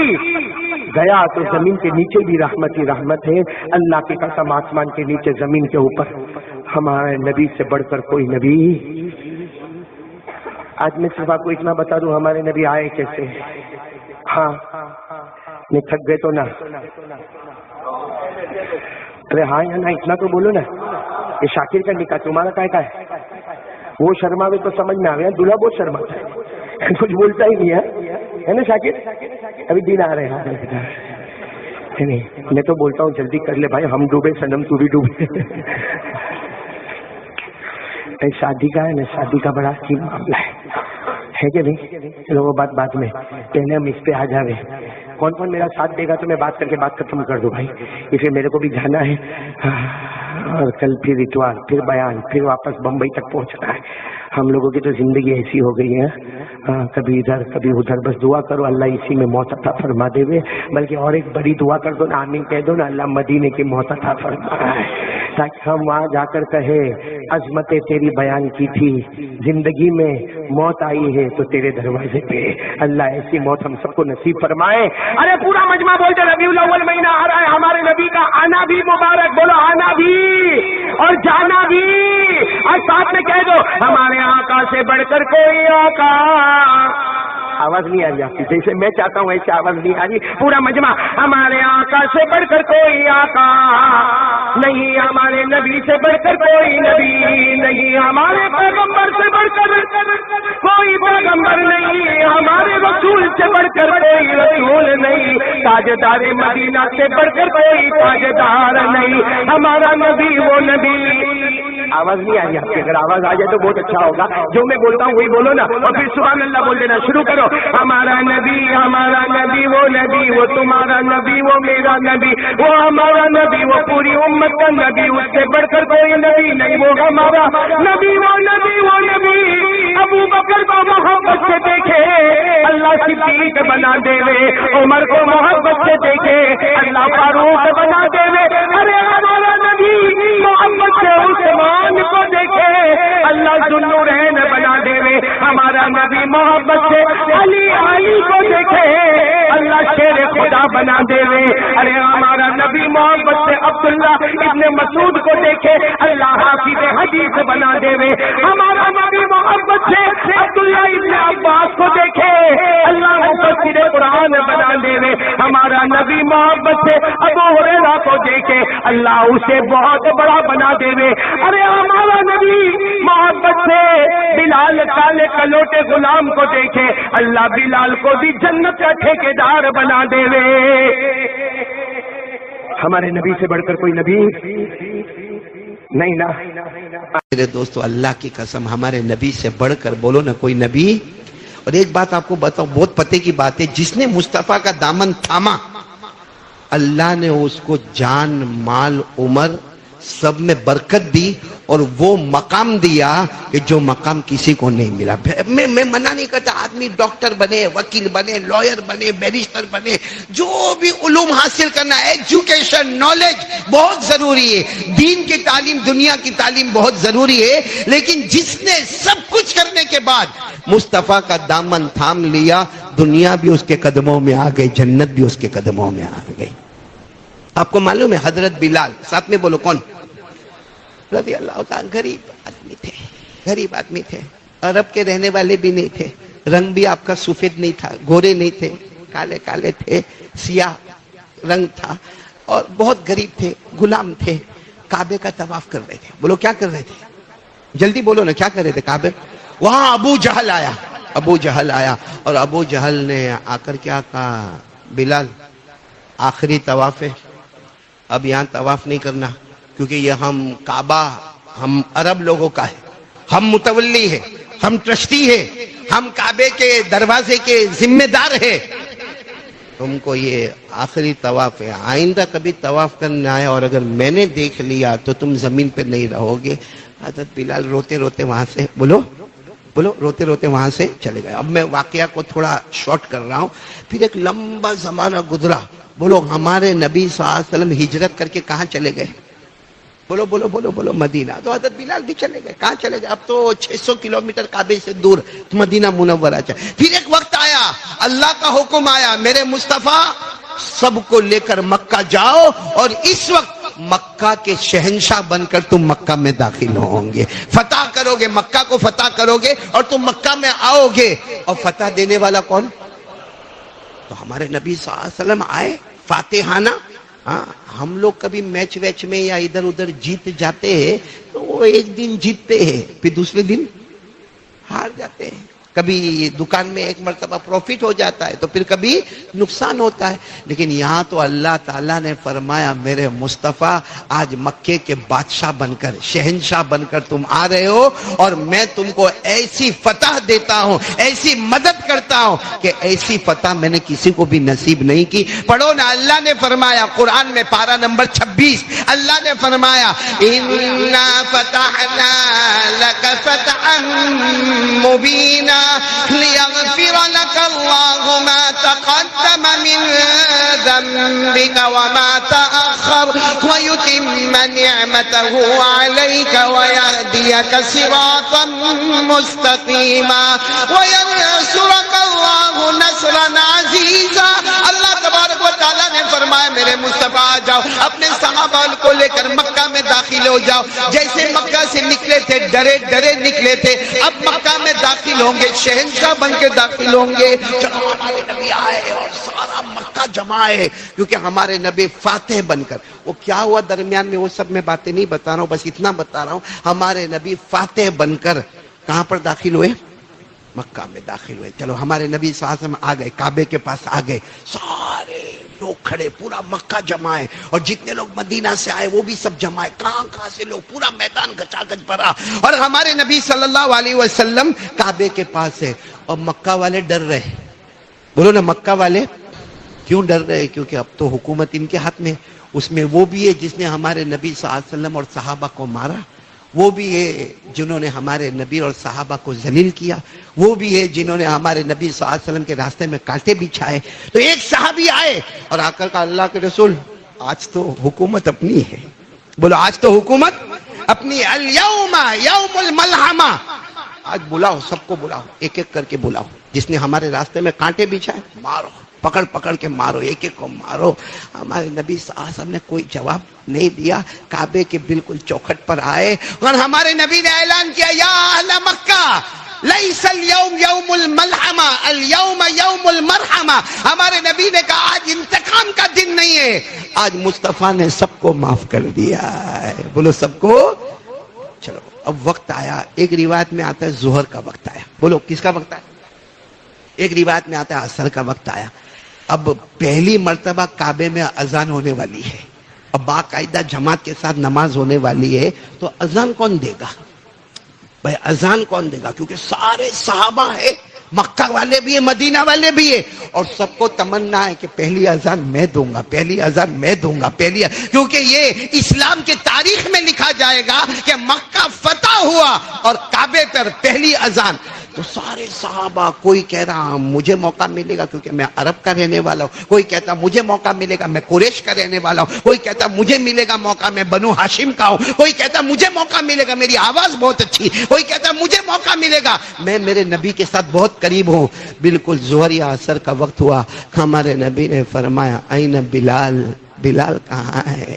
گیا تو زمین کے نیچے بھی رحمت ہی رحمت ہے۔ اللہ کی قسم آسمان کے نیچے زمین کے اوپر ہمارے نبی سے بڑھ کر کوئی نبی۔ آج میں صرف آپ کو اتنا بتا دوں ہمارے نبی آئے کیسے۔ ہاں میں تھک گئے تو نا، ارے ہاں یا نا اتنا تو بولو نا۔ یہ شاکر کا نکاح تمہارا کا ہے؟ وہ شرماوے تو سمجھ میں آ گیا، دلہا بہت شرماتا ہے، کچھ بولتا ہی نہیں ہے نا شاکر؟ ابھی دن آ رہے ہیں، میں تو بولتا ہوں جلدی کر لے بھائی، ہم ڈوبے صنم تو بھی ڈوبے۔ شادی کا ہے نا، شادی کا بڑا عجیب معاملہ ہے کہ نہیں؟ چلو وہ بات بعد میں، پہلے ہم اس پہ آ جاوے۔ کون کون میرا ساتھ دے گا تو میں بات کر کے بات ختم کر دوں بھائی، اسے میرے کو بھی جانا ہے، اور کل پھر اتوار، پھر بیان، پھر واپس بمبئی تک پہنچنا ہے۔ ہم لوگوں کی تو زندگی ایسی ہو گئی ہے، کبھی ادھر کبھی ادھر، بس دعا کرو اللہ اسی میں موت عطا فرما دے وے۔ بلکہ اور ایک بڑی دعا کر دو نا، آمین کہہ دو نا، اللہ مدینے کی موت عطا فرمائے، تاکہ ہم وہاں جا کر کہے عظمتیں تیری بیان کی تھی، زندگی میں موت آئی ہے تو تیرے دروازے پہ۔ اللہ ایسی موت ہم سب کو نصیب فرمائے۔ ارے پورا مجمع بولتے ربیع الاول مہینہ آ رہا ہے، ہمارے نبی کا آنا بھی مبارک، بولو آنا بھی اور جانا بھی، اور ساتھ میں کہہ دو ہمارے آقا سے بڑھ کر کوئی آقا۔ آواز نہیں آ رہی آپ کی، جیسے میں چاہتا ہوں ایسے آواز نہیں آ رہی۔ پورا مجمع، ہمارے آقا سے بڑھ کر کوئی آقا نہیں، ہمارے نبی سے بڑھ کر کوئی نبی نہیں، ہمارے پیغمبر سے بڑھ کر کوئی پیغمبر نہیں، ہمارے رسول سے بڑھ کر کوئی رسول نہیں، تاجدار مدینہ سے بڑھ کر کوئی تاجدار نہیں، ہمارا نبی وہ نبی۔ آواز نہیں آ رہی آپ کی، اگر آواز آ جائے تو بہت اچھا ہوگا، جو میں بولتا ہوں وہی بولو نا، اور پھر سبحان اللہ بول دینا شروع کرو۔ ہمارا نبی وہ نبی، وہ تمہارا نبی، وہ میرا نبی، وہ ہمارا نبی، وہ پوری امت کا نبی، اس سے بڑھ کر کوئی نبی نہیں، وہ ہمارا نبی وہ نبی۔ ابو بکر کو محبت سے دیکھے اللہ صدیق بنا دے وے، عمر کو محبت سے دیکھے اللہ فاروق بنا دے وے۔ ارے ہمارا نبی محبت سے عثمان کو دیکھے اللہ ذوالنورین بنا دے وے، ہمارا نبی محبت سے علی کو دیکھے اللہ شیر خدا بنا دے وے۔ ارے ہمارا نبی محبت سے عبداللہ ابن مسعود کو دیکھے اللہ حافظ حدیث بنا دے وے، ہمارا نبی محبت سے عبداللہ ابن عباس کو دیکھے اللہ مفسر قرآن بنا دے وے، ہمارا نبی محبت سے ابو ہریرہ کو دیکھے اللہ اسے بہت بڑا بنا دے وے۔ ارے ہمارا نبی محبت سے بلال کالے کلوٹے غلام کو دیکھے اللہ بلال کو بھی جنت کا ٹھیکیدار بنا دے وے۔ ہمارے نبی سے بڑھ کر کوئی نبی نہیں نا۔ میرے دوستو اللہ کی قسم ہمارے نبی سے بڑھ کر بولو نا کوئی نبی۔ اور ایک بات آپ کو بتاؤں، بہت پتے کی بات ہے، جس نے مصطفیٰ کا دامن تھاما اللہ نے اس کو جان مال عمر سب میں برکت دی اور وہ مقام دیا کہ جو مقام کسی کو نہیں ملا. میں منع نہیں کرتا آدمی ڈاکٹر بنے, وکیل بنے, لائر بنے, بیرسٹر بنے, جو بھی علوم حاصل کرنا ہے, ایجوکیشن, نالج بہت ضروری ہے, دین کی تعلیم, دنیا کی تعلیم بہت ضروری ہے, لیکن جس نے سب کچھ کرنے کے بعد مصطفیٰ کا دامن تھام لیا, دنیا بھی اس کے قدموں میں آ گئی, جنت بھی اس کے قدموں میں آ گئی. آپ کو معلوم ہے حضرت بلال, ساتھ میں بولو کون, رضی اللہ تعالیٰ, غریب آدمی تھے, غریب آدمی تھے, عرب کے رہنے والے بھی نہیں تھے, رنگ بھی آپ کا سفید نہیں تھا, گورے نہیں تھے, کالے کالے تھے, سیاہ رنگ تھا, اور بہت غریب تھے, غلام تھے. کعبے کا طواف کر رہے تھے. بولو کیا کر رہے تھے, جلدی بولو نا, کیا کر رہے تھے کعبے. وہاں ابو جہل آیا, ابو جہل آیا, اور ابو جہل نے آ کر کیا کہا, بلال آخری طواف ہے, اب یہاں طواف نہیں کرنا, کیونکہ یہ ہم کعبہ ہم عرب لوگوں کا ہے, ہم متولی ہے, ہم ٹرسٹی ہے, ہم کعبے کے دروازے کے ذمہ دار ہے, تم کو یہ آخری طواف ہے, آئندہ کبھی طواف کرنے آیا اور اگر میں نے دیکھ لیا تو تم زمین پہ نہیں رہو گے. حضرت بلال روتے روتے وہاں سے, بولو روتے روتے وہاں سے چلے گئے. اب میں واقعہ کو تھوڑا شارٹ کر رہا ہوں. پھر ایک لمبا زمانہ گزرا. بولو ہمارے نبی صلی اللہ علیہ وسلم ہجرت کر کے کہاں چلے گئے, بولو مدینہ. تو حضرت بلال بھی چلے گئے. کہاں چلے گئے, اب تو 600 کلومیٹر کعبے سے دور مدینہ منورہ چلے. پھر ایک وقت آیا, اللہ کا حکم آیا, میرے مصطفیٰ سب کو لے کر مکہ جاؤ, اور اس وقت مکہ کے شہنشاہ بن کر تم مکہ میں داخل ہوں گے, فتح کرو گے, مکہ کو فتح کرو گے, اور تم مکہ میں آؤ گے. اور فتح دینے والا کون, تو ہمارے نبی صلی اللہ علیہ وسلم آئے فاتحانہ. ہاں, ہم لوگ کبھی میچ ویچ میں یا ادھر ادھر جیت جاتے ہیں تو وہ ایک دن جیتتے ہیں, پھر دوسرے دن ہار جاتے ہیں. کبھی دکان میں ایک مرتبہ پروفٹ ہو جاتا ہے تو پھر کبھی نقصان ہوتا ہے. لیکن یہاں تو اللہ تعالیٰ نے فرمایا, میرے مصطفیٰ آج مکے کے بادشاہ بن کر, شہنشاہ بن کر تم آ رہے ہو, اور میں تم کو ایسی فتح دیتا ہوں, ایسی مدد کرتا ہوں کہ ایسی فتح میں نے کسی کو بھی نصیب نہیں کی. پڑھو نا, اللہ نے فرمایا قرآن میں پارہ نمبر 26, اللہ نے فرمایا اِنَّا فَتَحْنَا لَكَ فَتْحًا مُبِينًا لِيَغْفِرَ لَكَ اللَّهُ مَا تَقَدَّمَ مِنْ ذَنبِكَ وَمَا تَأَخَّرَ وَيُتِمَّ نِعْمَتَهُ عَلَيْكَ وَيَهْدِيَكَ صِرَاطًا مُسْتَقِيمًا وَيَنْصُرَكَ اللَّهُ نَصْرًا عَزِيزًا. اللہ تبارک و تعالیٰ نے فرمایا, میرے مصطفیٰ آ جاؤ, اپنے صحابہ کو لے کر مکہ میں داخل ہو جاؤ. جیسے مکہ سے نکلے تھے ڈرے ڈرے نکلے تھے, اب مکہ میں داخل ہوں گے, شہنشاہ بن کے داخل ہوں گے. چلو ہمارے نبی آئے اور سارا مکہ جمع ہے, کیونکہ ہمارے نبی فاتح بن کر. وہ کیا ہوا درمیان میں وہ سب میں باتیں نہیں بتا رہا ہوں, بس اتنا بتا رہا ہوں, ہمارے نبی فاتح بن کر کہاں پر داخل ہوئے, مکہ میں داخل ہوئے. چلو ہمارے نبی صلی اللہ علیہ وسلم آ گئے, کعبے کے پاس آ گئے, سارے لوگ کھڑے, پورا مکہ جمع ہے, اور جتنے لوگ مدینہ سے آئے وہ بھی سب جمع ہے. کہاں سے لوگ, پورا میدان گچا گچ بھرا, اور ہمارے نبی صلی اللہ علیہ وسلم کعبے کے پاس ہے. اور مکہ والے ڈر رہے. بولو نا, مکہ والے کیوں ڈر رہے, کیونکہ اب تو حکومت ان کے ہاتھ میں. اس میں وہ بھی ہے جس نے ہمارے نبی صلی اللہ علیہ وسلم اور صحابہ کو مارا, وہ بھی ہے جنہوں نے ہمارے نبی اور صحابہ کو ذلیل کیا, وہ بھی ہے جنہوں نے ہمارے نبی صلی اللہ علیہ وسلم کے راستے میں کانٹے بچھائے. تو ایک صحابی آئے اور آ کر کہا, اللہ کے رسول آج تو حکومت اپنی ہے. بولو آج تو حکومت اپنی. الیوم یوم الملحمہ, آج بلاؤ, سب کو بلاؤ, ایک ایک کر کے بلاؤ. جس نے ہمارے راستے میں کانٹے بچھائے مارو, پکڑ پکڑ کے مارو, ایک ایک کو مارو. ہمارے نبی صلی اللہ علیہ وسلم نے کوئی جواب نہیں دیا, کعبے کے بالکل چوکھٹ پر آئے, اور ہمارے نبی نے اعلان کیا, یا اہل مکہ لیس اليوم یوم الملحمہ اليوم یوم المرحمہ. ہمارے نبی نے کہا آج انتقام کا دن نہیں ہے, آج مصطفیٰ نے سب کو معاف کر دیا ہے. بولو سب کو. چلو اب وقت آیا, ایک روایت میں آتا ہے ظہر کا وقت آیا. بولو کس کا وقت آیا, ایک روایت میں آتا ہے عصر کا وقت آیا. اب پہلی مرتبہ کعبے میں اذان ہونے والی ہے, اب باقاعدہ جماعت کے ساتھ نماز ہونے والی ہے. تو اذان کون دے گا بھائی, اذان کون دے گا, کیونکہ سارے صحابہ ہے, مکہ والے بھی ہیں، مدینہ والے بھی ہیں، اور سب کو تمنا ہے کہ پہلی اذان میں دوں گا، پہلی اذان میں دوں گا، کیونکہ یہ اسلام کی تاریخ میں لکھا جائے گا کہ مکہ فتح ہوا اور کعبے پر پہلی اذان. تو سارے صحابہ، کوئی کہہ رہا مجھے موقع ملے گا کیونکہ میں عرب کا رہنے والا ہوں، کوئی کہتا مجھے موقع ملے گا میں قریش کا رہنے والا ہوں، کوئی کہتا مجھے ملے گا موقع میں بنو ہاشم کا ہوں، کوئی کہتا مجھے موقع ملے گا میری آواز بہت اچھی، کوئی کہتا مجھے موقع ملے گا میں میرے نبی کے ساتھ بہت قریب ہوں. بالکل ظہر یا عصر کا وقت ہوا، ہمارے نبی نے فرمایا این بلال، بلال کہاں ہے؟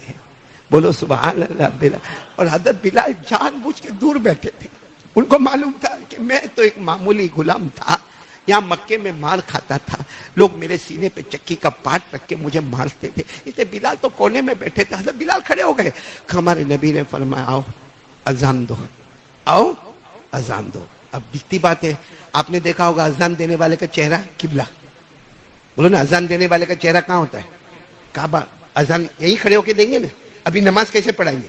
بولو سبحان اللہ. بلال، اور حضرت بلال جان بوجھ کے دور بیٹھے تھے. ان کو معلوم تھا کہ میں تو ایک معمولی غلام تھا، یہاں مکے میں مار کھاتا تھا، لوگ میرے سینے پہ چکی کا پاٹ رکھ کے مجھے مارتے تھے، اس لیے بلال تو کونے میں بیٹھے تھے. حضرت بلال کھڑے ہو گئے. ہمارے نبی نے فرمایا آؤ اذان دو، آؤ اذان دو. اب دکھتی بات ہے، آپ نے دیکھا ہوگا اذان دینے والے کا چہرہ قبلہ. بولو نا، اذان دینے والے کا چہرہ کہاں ہوتا ہے؟ کعبہ. اذان یہی کھڑے ہو کے دیں گے نا. ابھی نماز کیسے پڑھائیں گے؟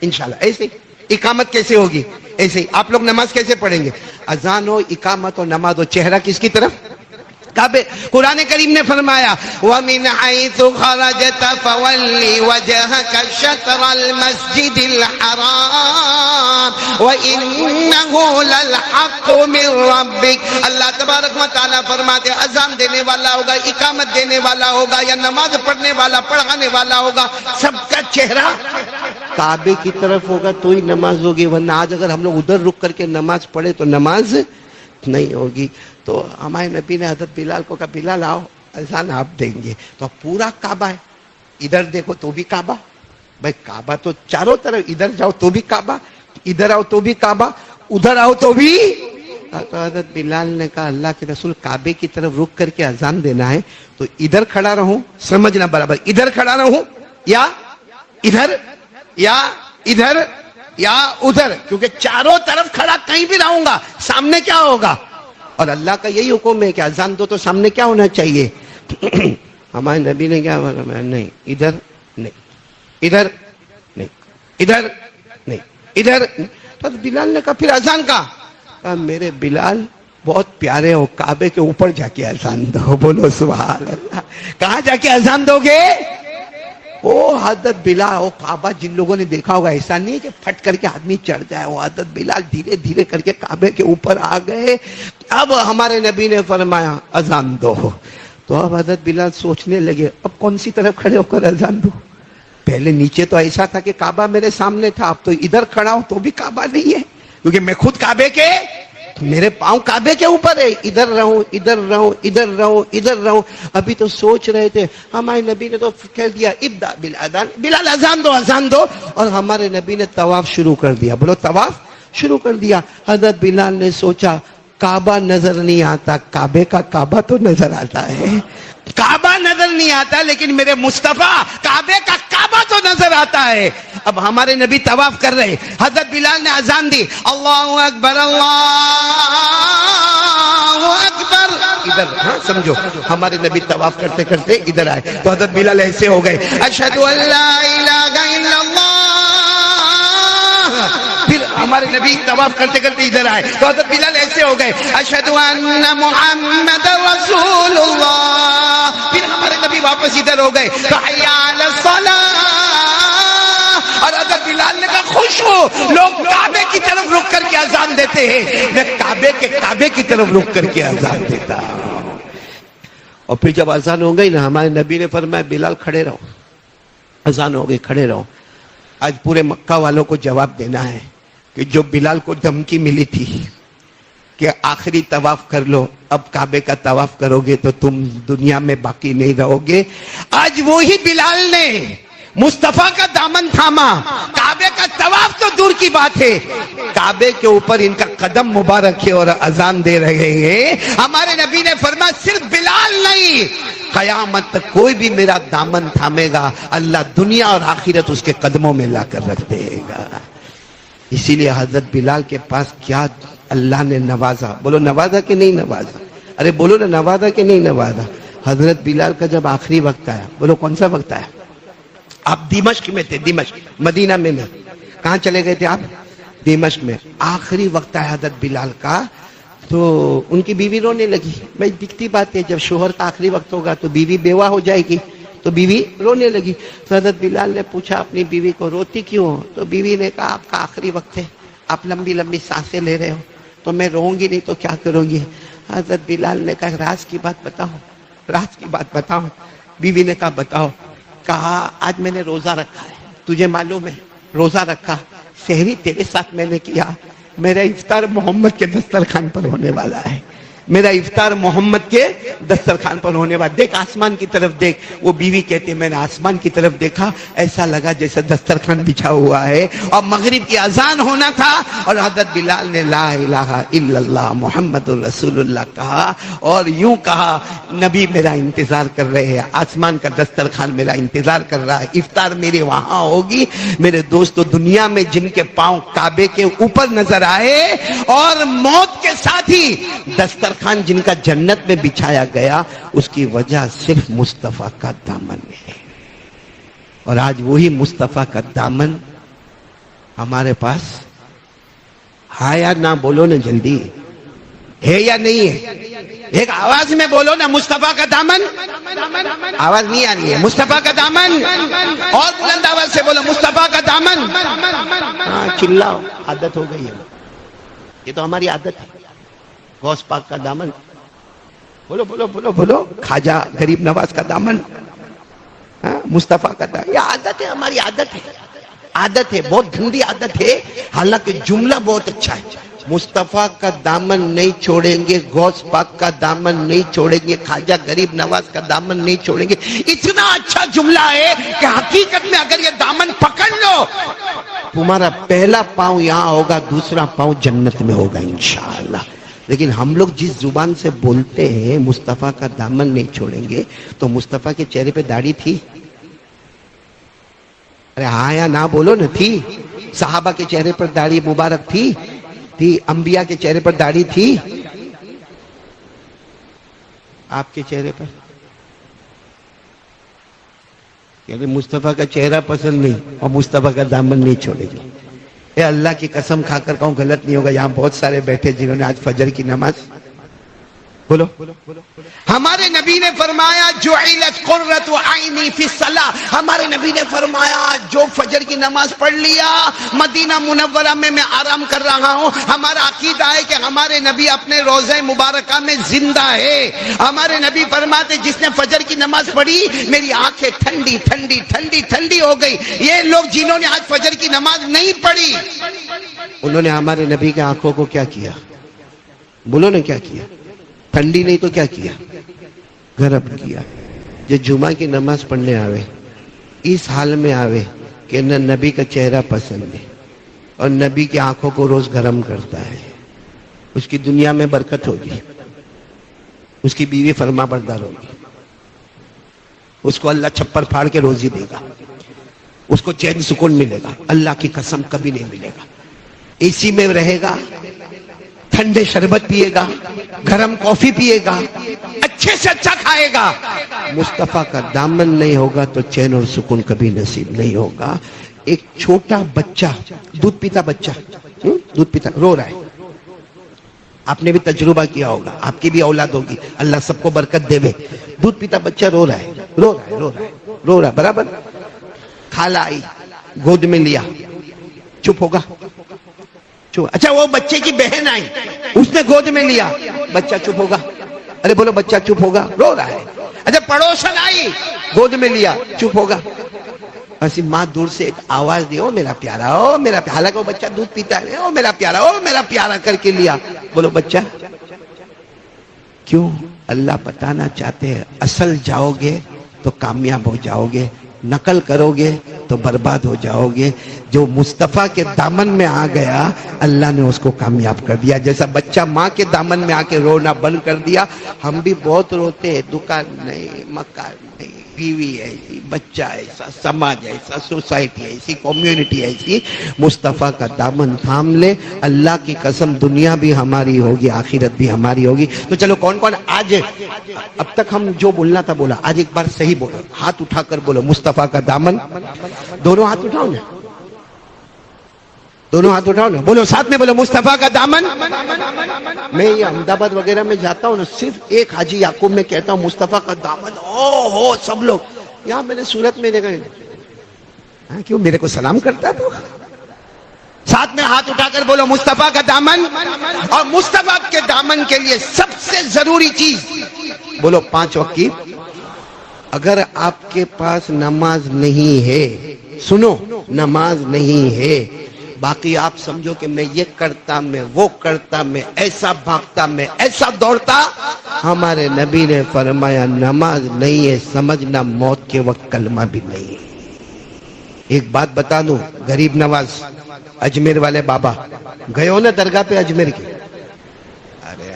انشاءاللہ ایسے. اقامت کیسے ہوگی؟ ایسے ہی. آپ لوگ نماز کیسے پڑھیں گے؟ اذان ہو، اقامت ہو، نماز ہو، چہرہ کس کی طرف؟ کعبے. قرآن کریم نے فرمایا وَمِنْ حَيْثُ خَرَجْتَ فَوَلِّ وَجْهَكَ شَطْرَ الْمَسْجِدِ الْحَرَامِ وَإِنَّهُ لَلْحَقُّ مِنْ رَبِّكَ. اللہ تبارک و تعالیٰ فرماتے اذان دینے والا ہوگا، اقامت دینے والا ہوگا، یا نماز پڑھنے والا، پڑھانے والا ہوگا، سب کا چہرہ کعبے کی طرف ہوگا تو ہی نماز ہوگی، ورنہ آج اگر ہم لوگ ادھر رک کر کے نماز پڑھے تو نماز نہیں ہوگی. تو ہمارے نبی نے حضرت بلال کو کہا بلال آؤ اذان آپ دیں گے. تو پورا کعبہ ہے، ادھر دیکھو تو بھی کعبہ، بھائی کعبہ تو چاروں طرف، ادھر جاؤ تو بھی کعبہ، ادھر آؤ تو بھی کعبہ، ادھر آؤ تو بھی. تو حضرت بلال نے کہا اللہ کے رسول کعبے کی طرف رک کر کے اذان دینا ہے تو ادھر کھڑا رہوں، سمجھنا برابر، ادھر کھڑا رہوں یا ادھر یا ادھر یا ادھر، کیونکہ چاروں طرف کھڑا کہیں بھی رہوں گا سامنے کیا ہوگا. اور اللہ کا یہی حکم ہے کہ اذان دو تو سامنے کیا ہونا چاہیے. ہمارے نبی نے کیا فرمایا؟ نہیں ادھر نہیں، ادھر نہیں، ادھر نہیں، ادھر نہیں. تو بلال نے کہا پھر اذان کا؟ میرے بلال بہت پیارے ہو، کعبے کے اوپر جا کے اذان دو. بولو سبحان اللہ. کہاں جا کے اذان دو گے؟ وہ حضرت بلال، وہ کعبہ جن لوگوں نے دیکھا ہوگا ایسا نہیں کہ پھٹ کر کے آدمی چڑھ جائے، وہ حضرت بلال دھیرے دھیرے کر کے کعبے کے اوپر آ گئے. اب ہمارے نبی نے فرمایا اذان دو. تو اب حضرت بلال سوچنے لگے اب کون سی طرف کھڑے ہو کر اذان دو. پہلے نیچے تو ایسا تھا کہ کعبہ میرے سامنے تھا، اب تو ادھر کھڑا ہوں تو بھی کعبہ نہیں ہے، کیونکہ میں خود کعبے کے، میرے پاؤں کعبے کے اوپر ہے، ادھر رہوں ادھر رہوں ادھر رہوں ادھر رہوں. ابھی تو سوچ رہے تھے، ہمارے نبی نے تو کہہ دیا ابدا بالاذان، بلال اذان دو اذان دو. اور ہمارے نبی نے طواف شروع کر دیا. بولو طواف شروع کر دیا. حضرت بلال نے سوچا کعبہ نظر نہیں آتا، کعبے کا کعبہ تو نظر آتا ہے. کعبہ نظر نہیں آتا لیکن میرے مصطفیٰ کعبے کا کعبہ تو نظر آتا ہے. اب ہمارے نبی طواف کر رہے، حضرت بلال نے اذان دی اللہ اکبر اللہ اکبر. ادھر ہاں سمجھو، ہمارے نبی طواف کرتے کرتے ادھر آئے تو حضرت بلال ایسے ہو گئے اشہد ان لا الہ الا اللہ. پھر ہمارے نبی طواف کرتے کرتے ادھر آئے تو حضرت بلال ایسے ہو گئے اشہد ان محمد رسول اللہ. پھر ہمارے نبی واپس ادھر ہو گئے تو حی علی الصلاۃ. اور حضرت بلال نے کہا خوش ہو، لوگ کعبے کی طرف رک کر کے اذان دیتے ہیں، میں کعبے کی طرف رک کر کے اذان دیتا ہوں. اور پھر جب اذان ہو گئی نا، ہمارے نبی نے فرمایا بلال کھڑے رہو. اذان ہو گئی، کھڑے رہو. آج پورے مکہ والوں کو جواب دینا ہے کہ جو بلال کو دھمکی ملی تھی کہ آخری طواف کر لو، اب کعبے کا طواف کرو گے تو تم دنیا میں باقی نہیں رہو گے. آج وہی بلال نے مصطفیٰ کا دامن تھاما. کعبے کا طواف تو دور کی بات ہے، کعبے کے اوپر ان کا قدم مبارک ہے اور اذان دے رہے ہیں. ہمارے نبی نے فرمایا صرف بلال نہیں، قیامت تک کوئی بھی میرا دامن تھامے گا اللہ دنیا اور آخرت اس کے قدموں میں لا کر رکھ دے گا. اسی لیے حضرت بلال کے پاس کیا اللہ نے نوازا. بولو نوازا کہ نہیں نوازا؟ ارے بولو نا نوازا کہ نہیں نوازا. حضرت بلال کا جب آخری وقت آیا، بولو کون سا وقت آیا؟ آپ دمشق میں تھے، دمشق، مدینہ میں نہیں. کہاں چلے گئے تھے آپ؟ دمشق میں. آخری وقت آیا حضرت بلال کا. تو ان کی بیوی رونے لگی. بھائی دکھتی بات ہے، جب شوہر کا آخری وقت ہوگا تو بیوی بیوہ ہو جائے گی. تو بیوی رونے لگی. تو حضرت بلال نے پوچھا اپنی بیوی کو روتی کیوں ہو؟ تو بیوی نے کہا آپ کا آخری وقت ہے، آپ لمبی لمبی سانسیں لے رہے ہو، تو میں روؤں گی نہیں تو کیا کروں گی؟ حضرت بلال نے کہا راز کی بات بتاؤ، راز کی بات بتاؤ. بیوی نے کہا بتاؤ. کہا آج میں نے روزہ رکھا ہے، تجھے معلوم ہے روزہ رکھا، سحری تیرے ساتھ میں نے کیا، میرا افطار محمد کے دسترخوان پر ہونے والا ہے، میرا افطار محمد کے دسترخوان پر ہونے والا. دیکھ آسمان کی طرف دیکھ. وہ بیوی کہتی ہے میں نے آسمان کی طرف دیکھا، ایسا لگا جیسے دسترخوان بچھا ہوا ہے اور مغرب کی اذان ہونا تھا. اور حضرت بلال نے لا الہ الا اللہ محمد رسول اللہ کہا اور یوں کہا نبی میرا انتظار کر رہے ہیں، آسمان کا دسترخوان میرا انتظار کر رہا ہے، افطار میرے وہاں ہوگی. میرے دوستو دنیا میں جن کے پاؤں کعبے کے اوپر نظر آئے اور موت کے ساتھ ہی دسترخوان جن کا جنت میں بچھایا گیا، اس کی وجہ صرف مصطفیٰ کا دامن ہے. اور آج وہی مصطفیٰ کا دامن ہمارے پاس ہے یا نہ؟ بولو نا جلدی، ہے یا نہیں ہے؟ ایک آواز میں بولو نا، مصطفیٰ کا دامن. آواز نہیں آ رہی ہے. مصطفیٰ کا دامن، اور بلند آواز سے بولو مصطفیٰ کا دامن. ہاں چلاؤ، عادت ہو گئی ہے، یہ تو ہماری عادت ہے. غوث پاک کا دامن، بولو بولو بولو بولو. خواجہ غریب نواز کا دامن، مصطفیٰ کا دامن. یہ عادت ہے، ہماری عادت ہے، عادت ہے، بہت گندی عادت ہے. حالانکہ جملہ بہت اچھا ہے. مصطفیٰ کا دامن نہیں چھوڑیں گے، غوث پاک کا دامن نہیں چھوڑیں گے، خواجہ غریب نواز کا دامن نہیں چھوڑیں گے. اتنا اچھا جملہ ہے کہ حقیقت میں اگر یہ دامن پکڑ لو، تمہارا پہلا پاؤں یہاں ہوگا، دوسرا پاؤں جنت میں ہوگا انشاءاللہ. لیکن ہم لوگ جس زبان سے بولتے ہیں مصطفیٰ کا دامن نہیں چھوڑیں گے، تو مصطفیٰ کے چہرے پہ داڑھی تھی؟ ارے ہاں یا نہ بولو نا. تھی؟ صحابہ کے چہرے پر داڑھی مبارک تھی؟ انبیاء کے چہرے پر داڑھی تھی؟ آپ کے چہرے پر؟ یعنی مصطفیٰ کا چہرہ پسند نہیں اور مصطفیٰ کا دامن نہیں چھوڑے گی. اے اللہ کی قسم کھا کر کہوں غلط نہیں ہوگا، یہاں بہت سارے بیٹھے جنہوں نے آج فجر کی نماز، بولو، ہمارے نبی نے فرمایا جعلت قرۃ عینی فی الصلاۃ. ہمارے نبی نے فرمایا جو فجر کی نماز پڑھ لیا، مدینہ منورہ میں میں آرام کر رہا ہوں. ہمارا عقیدہ ہے کہ ہمارے نبی اپنے روضہ مبارکہ میں زندہ ہے. ہمارے نبی فرماتے جس نے فجر کی نماز پڑھی میری آنکھیں ٹھنڈی ٹھنڈی ٹھنڈی ٹھنڈی ہو گئی. یہ لوگ جنہوں نے آج فجر کی نماز نہیں پڑھی، انہوں نے ہمارے نبی کی آنکھوں کو کیا کیا؟ بولو نا کیا کیا؟ ٹھنڈی نہیں تو کیا کیا؟ گرم کیا. جو جمعہ کی نماز پڑھنے آوے اس حال میں آوے کہ نہ نبی کا چہرہ پسند ہے اور نبی کی آنکھوں کو روز گرم کرتا ہے، اس کی دنیا میں برکت ہوگی، اس کی بیوی فرما بردار ہوگی، اس کو اللہ چھپر پھاڑ کے روزی دے گا، اس کو چین سکون ملے گا. اللہ کی قسم کبھی نہیں ملے گا. اسی میں رہے گا، ٹھنڈے شربت پیے گا، گرم کافی پیے گا، اچھے سے اچھا کھائے گا. مصطفیٰ کا دامن نہیں ہوگا تو چین اور سکون کبھی نصیب نہیں ہوگا. ایک چھوٹا بچہ، دودھ پیتا بچہ، دودھ پیتا رو رہا ہے، آپ نے بھی تجربہ کیا ہوگا، آپ کی بھی اولاد ہوگی، اللہ سب کو برکت دے. دودھ پیتا بچہ رو رہا ہے، رو رہا ہے، رو رہا ہے، رو رہا ہے برابر. کھالا آئی، گود میں لیا، چپ ہوگا؟ اچھا وہ بچے کی بہن آئی، اس نے گود میں لیا، بچہ چپ ہوگا؟ ارے بولو بچہ چپ ہوگا؟ رو رہا ہے. اچھا پڑوسن آئی، گود میں لیا، چپ ہوگا؟ ایسی ماں دور سے ایک آواز دی، او میرا پیارا، او میرا پیارا. حالانکہ وہ بچہ دودھ پیتا ہے، او میرا پیارا، او میرا پیارا کر کے لیا. بولو بچہ کیوں؟ اللہ بتانا چاہتے ہیں اصل جاؤ گے تو کامیاب ہو جاؤ گے، نقل کرو گے تو برباد ہو جاؤ گے. جو مصطفیٰ کے دامن میں آ گیا اللہ نے اس کو کامیاب کر دیا. جیسا بچہ ماں کے دامن میں آ کے رونا بند کر دیا. ہم بھی بہت روتے ہیں، دکان نہیں، مکان نہیں، بیوی ایسی، بچہ ایسا، سماج ایسا، سوسائٹی ایسی، کمیونٹی ایسی. مصطفیٰ کا دامن تھام لے، اللہ کی قسم دنیا بھی ہماری ہوگی، آخرت بھی ہماری ہوگی. تو چلو کون کون آج، اب تک ہم جو بولنا تھا بولا، آج ایک بار صحیح بولو، ہاتھ اٹھا کر بولو مصطفیٰ کا دامن. دونوں ہاتھ اٹھاؤ نا. دونوں ہاتھ اٹھاؤ نا، بولو ساتھ میں، بولو مصطفیٰ کا دامن۔ میں یہ احمد آباد وغیرہ میں جاتا ہوں نا، صرف ایک حاجی یعقوب میں کہتا ہوں مصطفیٰ کا دامن، ہو سب لوگ۔ یہاں میں نے صورت میں دیکھا، کیوں میرے کو سلام کرتا تو؟ ساتھ میں ہاتھ اٹھا کر بولو مصطفیٰ کا دامن۔ اور مصطفیٰ کے دامن کے لیے سب سے ضروری چیز، بولو 5 وقت کی۔ اگر آپ کے پاس نماز نہیں ہے، سنو، نماز نہیں ہے، باقی آپ سمجھو کہ میں یہ کرتا، میں وہ کرتا، میں ایسا بھاگتا، میں ایسا دوڑتا، ہمارے نبی نے فرمایا نماز نہیں ہے، سمجھنا موت کے وقت کلمہ بھی نہیں ہے۔ ایک بات بتا دوں، غریب نواز اجمیر والے بابا گئے ہو نا درگاہ پہ اجمیر کی؟ ارے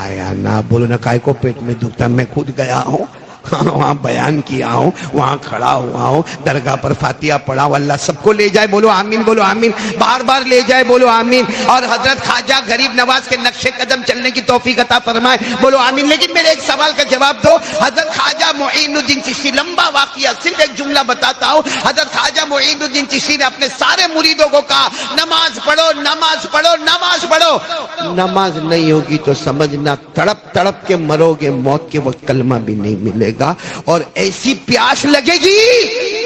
آیا نا، بولو نا کائے کو پیٹ میں دکھتا، میں خود گیا ہوں، وہاں بیان کیا ہوں، وہاں کھڑا ہوا ہوں، درگاہ پر فاتحہ پڑھا ہوں، اللہ سب کو لے جائے، بولو آمین، بولو آمین، بار بار لے جائے، بولو آمین، اور حضرت خواجہ غریب نواز کے نقش قدم چلنے کی توفیق عطا فرمائے، بولو آمین۔ لیکن میرے ایک سوال کا جواب دو، حضرت خواجہ معین الدین چشتی، لمبا واقعہ، صرف ایک جملہ بتاتا ہوں، حضرت خواجہ معین الدین چشتی نے اپنے سارے مریدوں کو کہا نماز پڑھو، نماز پڑھو، نماز پڑھو۔ نماز نہیں ہوگی تو سمجھنا تڑپ تڑپ کے مرو گے، موت کے وقت کلمہ بھی نہیں ملے گا، اور ایسی پیاس لگے گی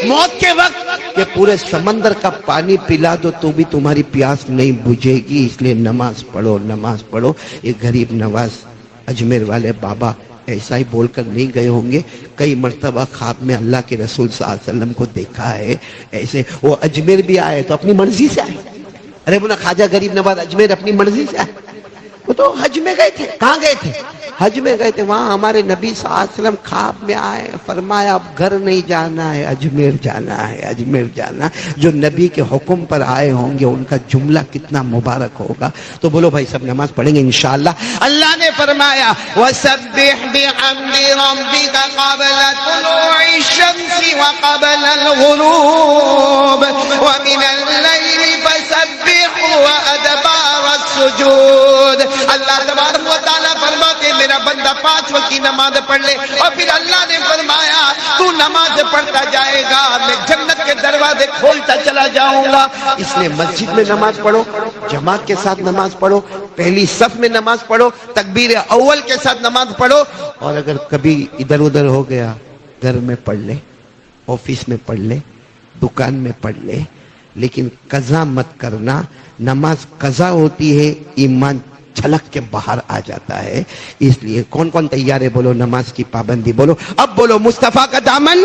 موت کے وقت کہ پورے سمندر کا پانی پلا دو تو بھی تمہاری پیاس نہیں بجھے گی۔ اس لیے نماز پڑھو، نماز پڑھو۔ یہ غریب نواز اجمیر والے بابا ایسا ہی بول کر نہیں گئے ہوں گے، کئی مرتبہ خواب میں اللہ کے رسول صلی اللہ علیہ وسلم کو دیکھا ہے ایسے۔ وہ اجمیر بھی آئے تو اپنی مرضی سے آئے، ارے بولا خواجہ غریب نواز اجمیر اپنی مرضی سے آئے، وہ تو حج میں گئے تھے۔ کہاں گئے تھے؟ حج میں گئے تھے۔ وہاں ہمارے نبی صلی اللہ علیہ وسلم خواب میں آئے، فرمایا اب گھر نہیں جانا ہے، اجمیر جانا ہے، اجمیر جانا۔ جو نبی کے حکم پر آئے ہوں گے ان کا جملہ کتنا مبارک ہوگا۔ تو بولو بھائی سب نماز پڑھیں گے انشاءاللہ۔ اللہ نے فرمایا وَسَبِّحْ بِحَمْدِ رَبِّكَ قَبْلَ طُلُوعِ الشَّمْسِ وَقَبْلَ الْغُرُوبِ وَمِنَ اللَّيْلِ فَسَبِّحْهُ وَأَدْبَارَ السُّجُودِ۔ اللہ تبارک و تعالیٰ فرماتے میرا بندہ 5 وقت کی نماز پڑھ لے، اور پھر اللہ نے فرمایا تو نماز پڑھتا جائے گا، میں جنت کے دروازے کھولتا چلا جاؤں گا۔ اس لیے مسجد میں نماز پڑھو، جماعت کے ساتھ نماز پڑھو، پہلی صف میں نماز پڑھو، تکبیر اول کے ساتھ نماز پڑھو۔ اور اگر کبھی ادھر ادھر ہو گیا، گھر میں پڑھ لے، آفس میں پڑھ لے، دکان میں پڑھ لے، لیکن قضا مت کرنا۔ نماز قضا ہوتی ہے، ایمان چھلک کے باہر آ جاتا ہے۔ اس لیے کون کون تیار ہے؟ بولو نماز کی پابندی، بولو اب بولو مصطفیٰ کا دامن،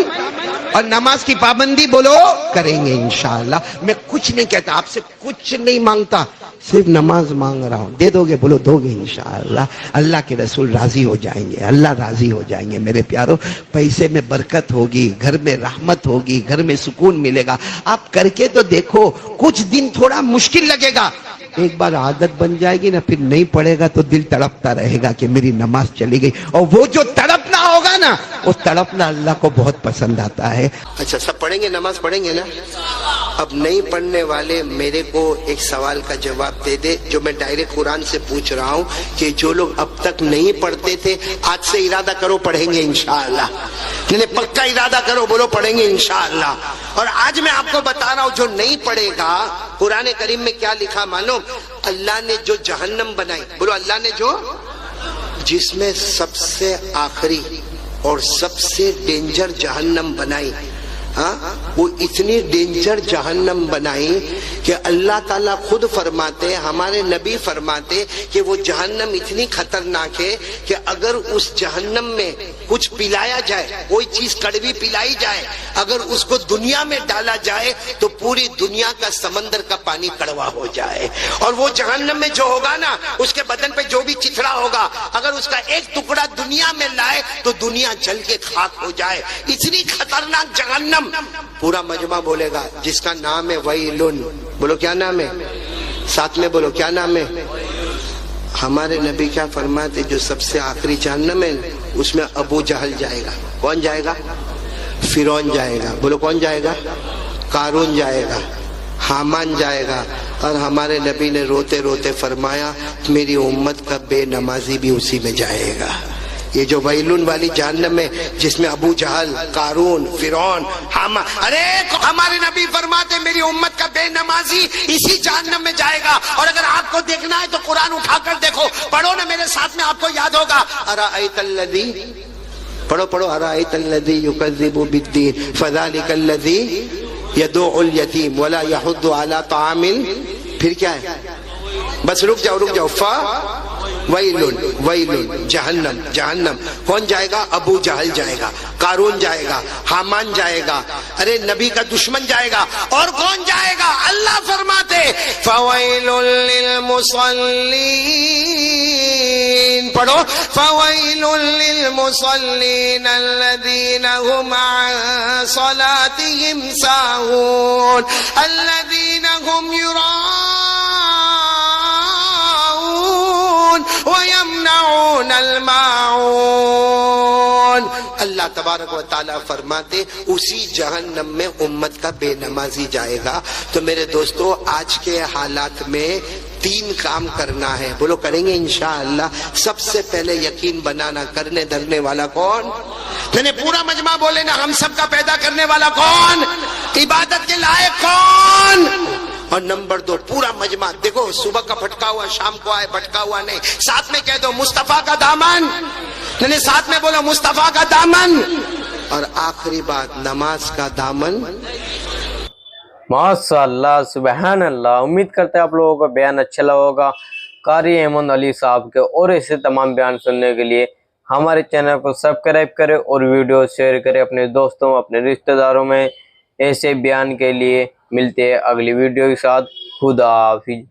اور نماز کی پابندی بولو کریں گے انشاءاللہ۔ میں کچھ نہیں کہتا، آپ سے کچھ نہیں مانگتا، صرف نماز مانگ رہا ہوں، دے دو گے؟ بولو دو گے انشاءاللہ۔ اللہ کے رسول راضی ہو جائیں گے، اللہ راضی ہو جائیں گے میرے پیارو۔ پیسے میں برکت ہوگی، گھر میں رحمت ہوگی، گھر میں سکون ملے گا۔ آپ کر کے تو دیکھو، کچھ دن تھوڑا مشکل لگے گا، ایک بار عادت بن جائے گی نا، پھر نہیں پڑے گا تو دل تڑپتا رہے گا کہ میری نماز چلی گئی، اور وہ جو تڑپنا ہوگا نا، وہ تڑپنا اللہ کو بہت پسند آتا ہے۔ اچھا سب پڑھیں گے، نماز پڑھیں گے نا؟ اب نہیں پڑھنے والے میرے کو ایک سوال کا جواب دے دے، جو میں ڈائریکٹ قرآن سے پوچھ رہا ہوں، کہ جو لوگ اب تک نہیں پڑھتے تھے آج سے ارادہ کرو پڑھیں گے انشاءاللہ، یعنی پکا ارادہ کرو، بولو پڑھیں گے انشاءاللہ۔ اور آج میں آپ کو بتا رہا ہوں جو نہیں پڑھے گا، قرآن کریم میں کیا لکھا معلوم؟ اللہ نے جو جہنم بنائی، بولو اللہ نے جو، جس میں سب سے آخری اور سب سے ڈینجر جہنم بنائی، ہاں وہ اتنی ڈینجر جہنم بنائی کہ اللہ تعالیٰ خود فرماتے، ہمارے نبی فرماتے کہ وہ جہنم اتنی خطرناک ہے کہ اگر اس جہنم میں کچھ پلایا جائے، کوئی چیز کڑوی پلائی جائے، اگر اس کو دنیا میں ڈالا جائے تو پوری دنیا کا سمندر کا پانی کڑوا ہو جائے۔ اور وہ جہنم میں جو ہوگا نا، اس کے بدن پہ جو بھی چتھڑا ہوگا، اگر اس کا ایک ٹکڑا دنیا میں لائے تو دنیا جل کے خاک ہو جائے۔ اتنی خطرناک جہنم۔ پورا مجمع بولے گا جس کا نام ہے ویلن، بولو کیا نام ہے؟ ساتھ میں بولو کیا نام ہے؟ ہمارے نبی کیا فرماتے؟ جو سب سے آخری جہنم ہے اس میں ابو جہل جائے گا۔ کون جائے گا؟ فرعون جائے گا، بولو کون جائے گا؟ قارون جائے گا، حامان جائے گا۔ اور ہمارے نبی نے روتے روتے فرمایا میری امت کا بے نمازی بھی اسی میں جائے گا۔ یہ جو ویلون والی جہنم میں جس میں ابو جہل، قارون، فرعون، حامان، ارے ہمارے نبی فرماتے میری امت کا بے نمازی اسی جہنم میں جائے گا. اور اگر آپ کو دیکھنا ہے تو قرآن اٹھا کر دیکھو، پڑھو نا میرے ساتھ میں، آپ کو یاد ہوگا. ارأیت الذی، پڑھو ارأیت الذی یکذب بالدین فذلک الذی یدعو الیتیم ولا یحض علی طعام پھر کیا ہے؟ بس رک جاؤ. ویلن جہنم. جہنم کون جائے گا؟ ابو جہل جائے گا، قارون جائے گا، حامان جائے گا، ارے نبی کا دشمن جائے گا. اور کون جائے گا؟ اللہ فرماتے فویل للمصلین، پڑھو فویل للمصلین الذین هم عن صلاتهم ساہون الذین هم وَيَمْنَعُونَ الْمَاعُونَ. اللہ تبارک و تعالیٰ فرماتے اسی جہنم میں امت کا بے نمازی جائے گا. تو میرے دوستو آج کے حالات میں 3 کام کرنا ہے، بولو کریں گے انشاءاللہ. سب سے پہلے یقین بنانا، کرنے دھرنے والا کون؟ میں نے پورا مجمع بولے نا، ہم سب کا پیدا کرنے والا کون؟ عبادت کے لائق کون؟ اور نمبر 2 پورا مجمع دیکھو، صبح کا بھٹکا ہوا شام کو آئے، بھٹکا ہوا نہیں. ساتھ میں کہہ دو مصطفیٰ کا دامن، نہیں ساتھ میں بولو مصطفیٰ کا دامن. اور آخری بات نماز کا دامن. ماشاء اللہ، سبحان اللہ. امید کرتے ہیں آپ لوگوں کو بیان اچھا لگا ہوگا قاری احمد علی صاحب کے. اور ایسے تمام بیان سننے کے لیے ہمارے چینل کو سبسکرائب کریں اور ویڈیو شیئر کریں اپنے دوستوں، اپنے رشتہ داروں میں. ایسے بیان کے لیے ملتے ہیں اگلی ویڈیو کے ساتھ. خدا حافظ.